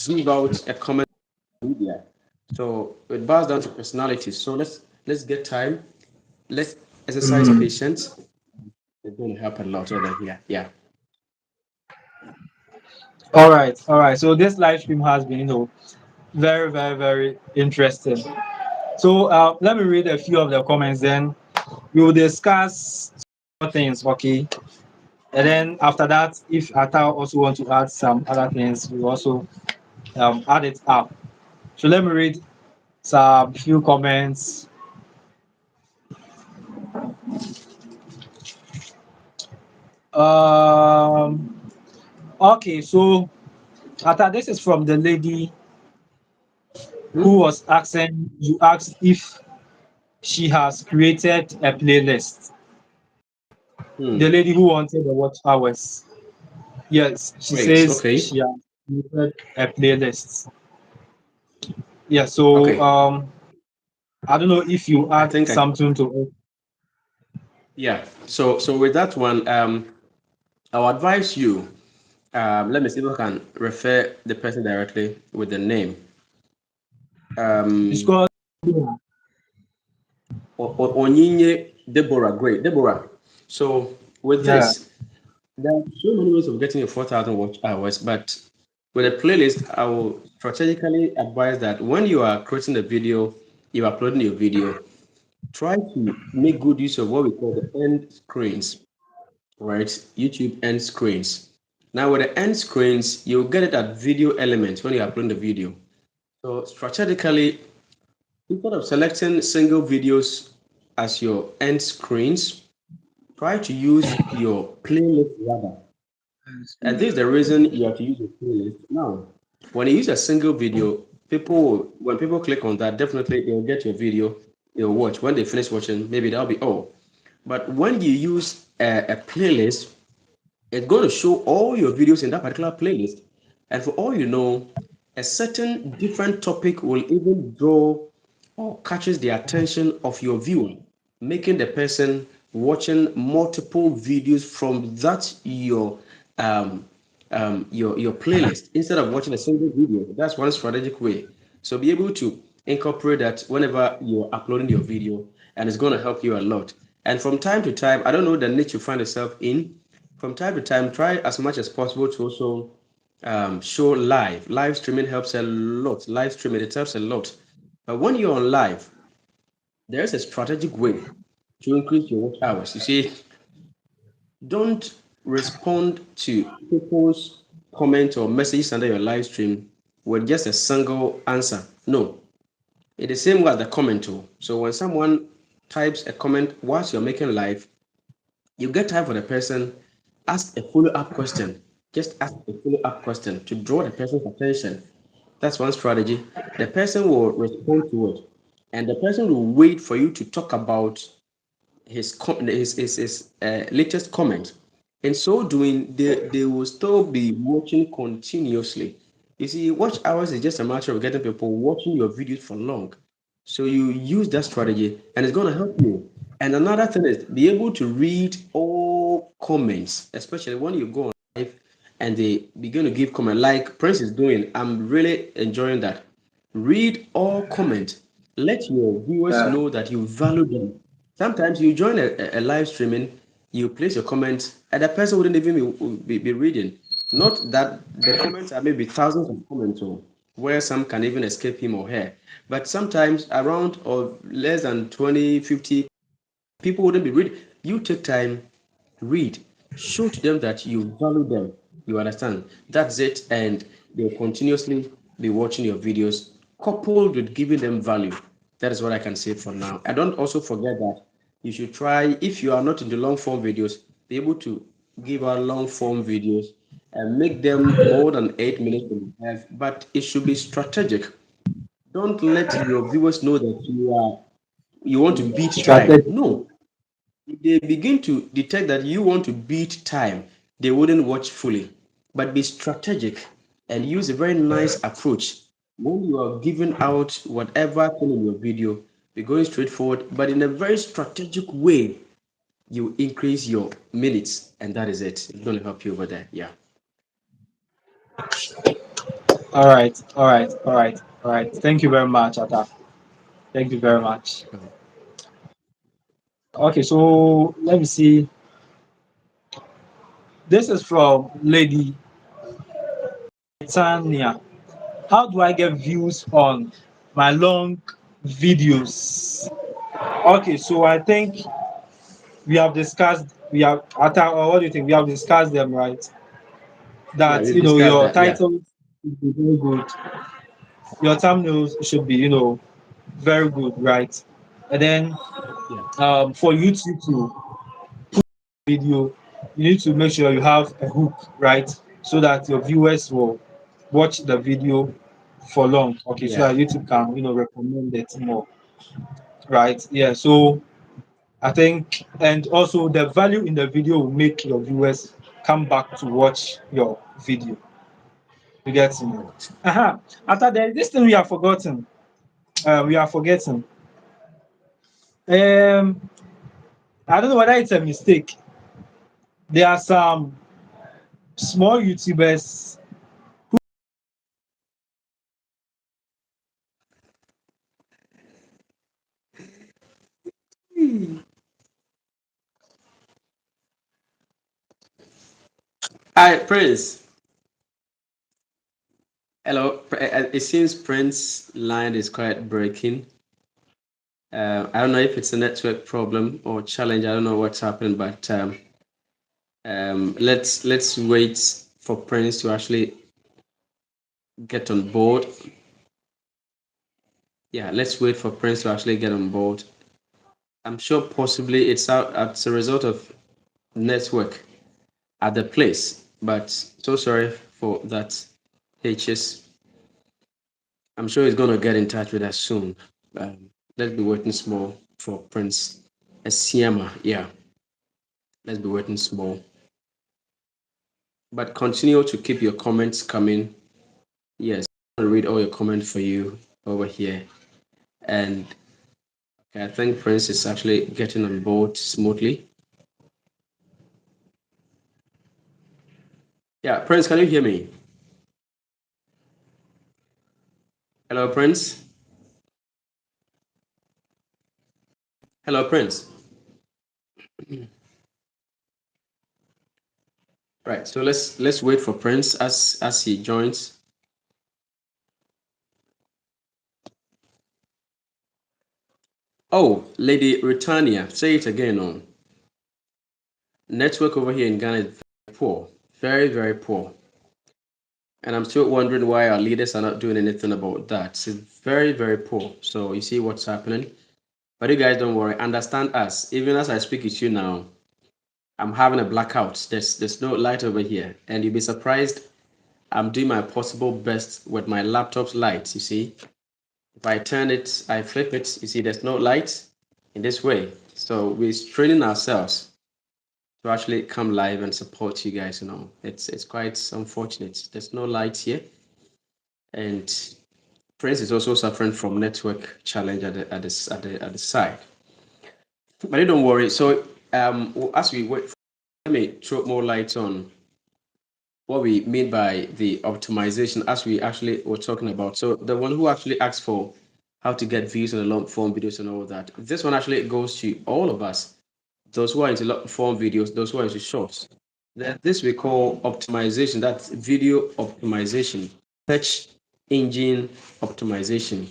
give out a comment media. So it boils down to personality. So let's get time. Let's exercise Mm. patience. It's going to help a lot over here. Yeah. All right, all right. So this live stream has been, very, very, very interesting. So let me read a few of the comments. Then we will discuss some things. Okay. And then after that, if Atta also want to add some other things, we also add it up. So let me read some few comments. Um, okay, so Atta, this is from the lady Hmm? who was asking. You asked if she has created a playlist. Hmm. The lady who wanted the watch hours. Yes, she Great. says Okay. she has created a playlist. Yeah, so Okay. I don't know if you I add think I something to it. yeah. So with that one, I'll advise you. Let me see if I can refer the person directly with the name. It's Um, called, yeah. Onyinye Deborah. Great, Deborah. So with Yeah. this, there are so many ways of getting your 4,000 watch hours, but with a playlist, I will strategically advise that when you are creating a video, you're uploading your video, try to make good use of what we call the end screens, right? YouTube end screens. Now, with the end screens, you'll get it at video elements when you upload the video. So, strategically, instead of selecting single videos as your end screens, try to use your playlist rather. And this is the reason you have to use a playlist. Now, when you use a single video, when people click on that, definitely they'll get your video, they'll watch. When they finish watching, maybe that'll be all. But when you use a playlist, it's going to show all your videos in that particular playlist. And for all you know, a certain different topic will even draw or catches the attention of your viewer, making the person watching multiple videos from that your playlist instead of watching a single video. That's one strategic way. So be able to incorporate that whenever you're uploading your video, and it's going to help you a lot. And from time to time, I don't know the niche you find yourself in. From time to time, try as much as possible to also show live. Live streaming helps a lot. Live streaming it helps a lot. But when you're on live, there is a strategic way to increase your watch hours. You see, don't respond to people's comments or messages under your live stream with just a single answer. No, it's the same way as the comment tool. So when someone types a comment whilst you're making live, you get time for the person, ask a follow-up question. Just ask a follow-up question to draw the person's attention. That's one strategy. The person will respond to it, and the person will wait for you to talk about his latest comment. In so doing, they will still be watching continuously. You see, watch hours is just a matter of getting people watching your videos for long. So you use that strategy, and it's going to help you. And another thing is be able to read all comments, especially when you go on live and they begin to give comment like Prince is doing. I'm really enjoying that. Read all comment. Let your viewers Yeah. know that you value them. Sometimes you join a live streaming, you place your comments, and the person wouldn't even be reading. Not that the comments are maybe thousands of comments, or where some can even escape him or her. But sometimes around or less than 20, 50 people wouldn't be reading. You take time, read, show to them that you value them. You understand? That's it, and they'll continuously be watching your videos, coupled with giving them value. That is what I can say for now. And don't also forget that you should try, if you are not into long form videos, be able to give out long form videos and make them more than 8 minutes and a half. But it should be strategic. Don't let your viewers know that you want to beat time. Strategy. No, if they begin to detect that you want to beat time, they wouldn't watch fully. But be strategic and use a very nice approach. When you are giving out whatever thing in your video, be going straightforward, but in a very strategic way, you increase your minutes, and that is it. It's going to help you over there. Yeah. All right, all right, all right, all right. Thank you very much, Atta. Thank you very much. Okay, so let me see. This is from Lady Tanya. How do I get views on my long videos? Okay, so I think we have discussed, we have, Atta, or what do you think? We have discussed them, right? Yeah, That, we've discussed your that. Yeah. title should be very good. Your thumbnails should be, very good, right? And then Yeah. for YouTube to video, you need to make sure you have a hook, right? So that your viewers will watch the video for long. Okay, so Yeah. that YouTube can, recommend it more, right? Yeah. So I think, and also the value in the video will make your viewers come back to watch your video. You get me? Correct. After that, this thing we have forgotten. We are forgetting. Um, I don't know whether it's a mistake. There are some small YouTubers. Hi, Prince. Hello. It seems Prince line is quite breaking. I don't know if it's a network problem or challenge. I don't know what's happened, but let's wait for Prince to actually get on board. Yeah, let's wait for Prince to actually get on board. I'm sure possibly it's out as a result of network at the place, but so sorry for that. HS. I'm sure he's gonna get in touch with us soon. Let's be waiting small for Prince Asiamah. Yeah, let's be waiting small. But continue to keep your comments coming. Yes, I'll read all your comments for you over here. And okay, I think Prince is actually getting on board smoothly. Yeah, Prince, can you hear me? Hello, Prince. Hello, Prince. Right, so let's wait for Prince as he joins. Oh, Lady Britannia, say it again on. Network over here in Ghana is very poor, very, very poor. And I'm still wondering why our leaders are not doing anything about that. It's very, very poor. So you see what's happening. But you guys don't worry. Understand us. Even as I speak with you now, I'm having a blackout. There's no light over here. And you'll be surprised. I'm doing my possible best with my laptop's lights, you see. If I turn it, I flip it, you see there's no light in this way. So we're training ourselves to actually come live and support you guys, It's quite unfortunate. There's no light here. And Prince is also suffering from network challenge at the side. But you don't worry. So as we wait, let me throw more light on what we mean by the optimization as we actually were talking about. So the one who actually asked for how to get views on the long form videos and all that. This one actually goes to all of us, those who are into long form videos, those who are into shorts. Then this we call optimization. That's video optimization, search engine optimization.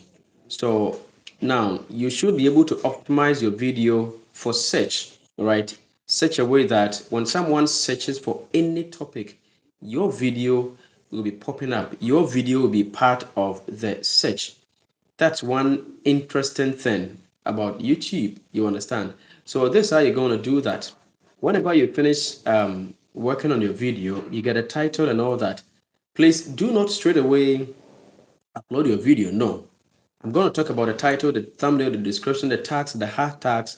So now you should be able to optimize your video for search, right? Such a way that when someone searches for any topic, your video will be popping up. Your video will be part of the search. That's one interesting thing about YouTube, you understand? So this is how you're going to do that. Whenever you finish working on your video, you get a title and all that. Please do not straight away upload your video. No. I'm going to talk about the title, the thumbnail, the description, the tags, the hashtags,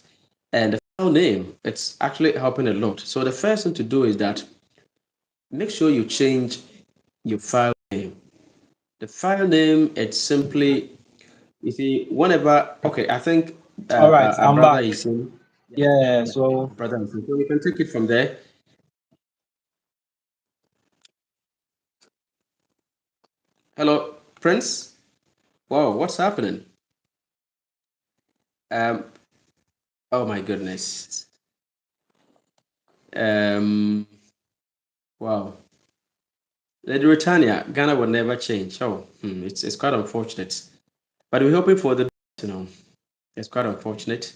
and the file name. It's actually helping a lot. So the first thing to do is that make sure you change your file name. The file name, it's simply, you see, whenever, okay, I think All right, a I'm brother back. is in. Yeah, Yeah, yeah, yeah, so brother is in. So you can take it from there. Hello, Prince. Wow, what's happening? Um, oh my goodness. Um, wow. Lady Britannia, Ghana will never change. Oh, it's quite unfortunate. But we're hoping for the best, you know. It's quite unfortunate.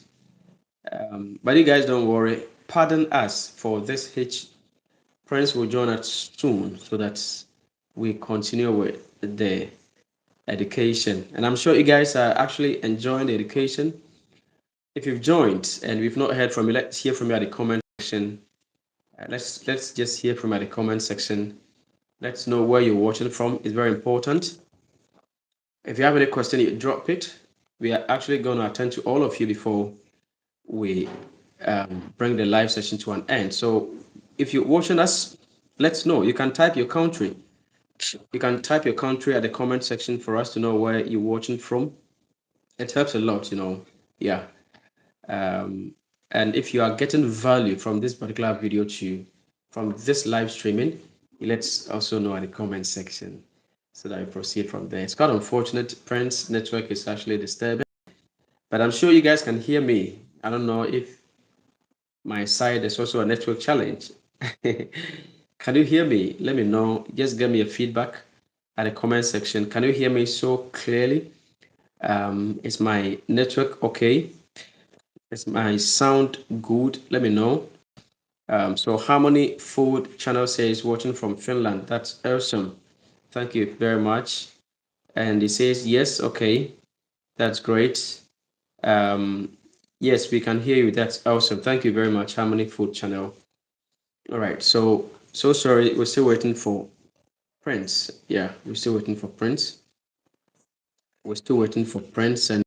But you guys don't worry. Pardon us for this hitch. Prince will join us soon so that we continue with the education. And I'm sure you guys are actually enjoying the education. If you've joined and we've not heard from you, let's hear from you at the comment section. Let's just hear from you at the comment section. Let's know where you're watching from. It's very important. If you have any question, you drop it. We are actually going to attend to all of you before we bring the live session to an end. So if you're watching us, let's know. You can type your country. You can type your country at the comment section for us to know where you're watching from. It helps a lot, you know. Yeah. And if you are getting value from this particular video too, from this live streaming, let's also know at the comment section so that we proceed from there. It's quite unfortunate. Prince network is actually disturbing, but I'm sure you guys can hear me. I don't know if my side is also a network challenge. Can you hear me? Let me know. Just give me a feedback at the comment section. Can you hear me so clearly? Is my network okay? Is my sound good? Let me know. So Harmony Food Channel says watching from Finland. That's awesome. Thank you very much. And he says yes. Okay, that's great. Yes, we can hear you. That's awesome. Thank you very much, Harmony Food Channel. All right. So sorry. We're still waiting for Prince. Yeah, we're still waiting for Prince. We're still waiting for Prince and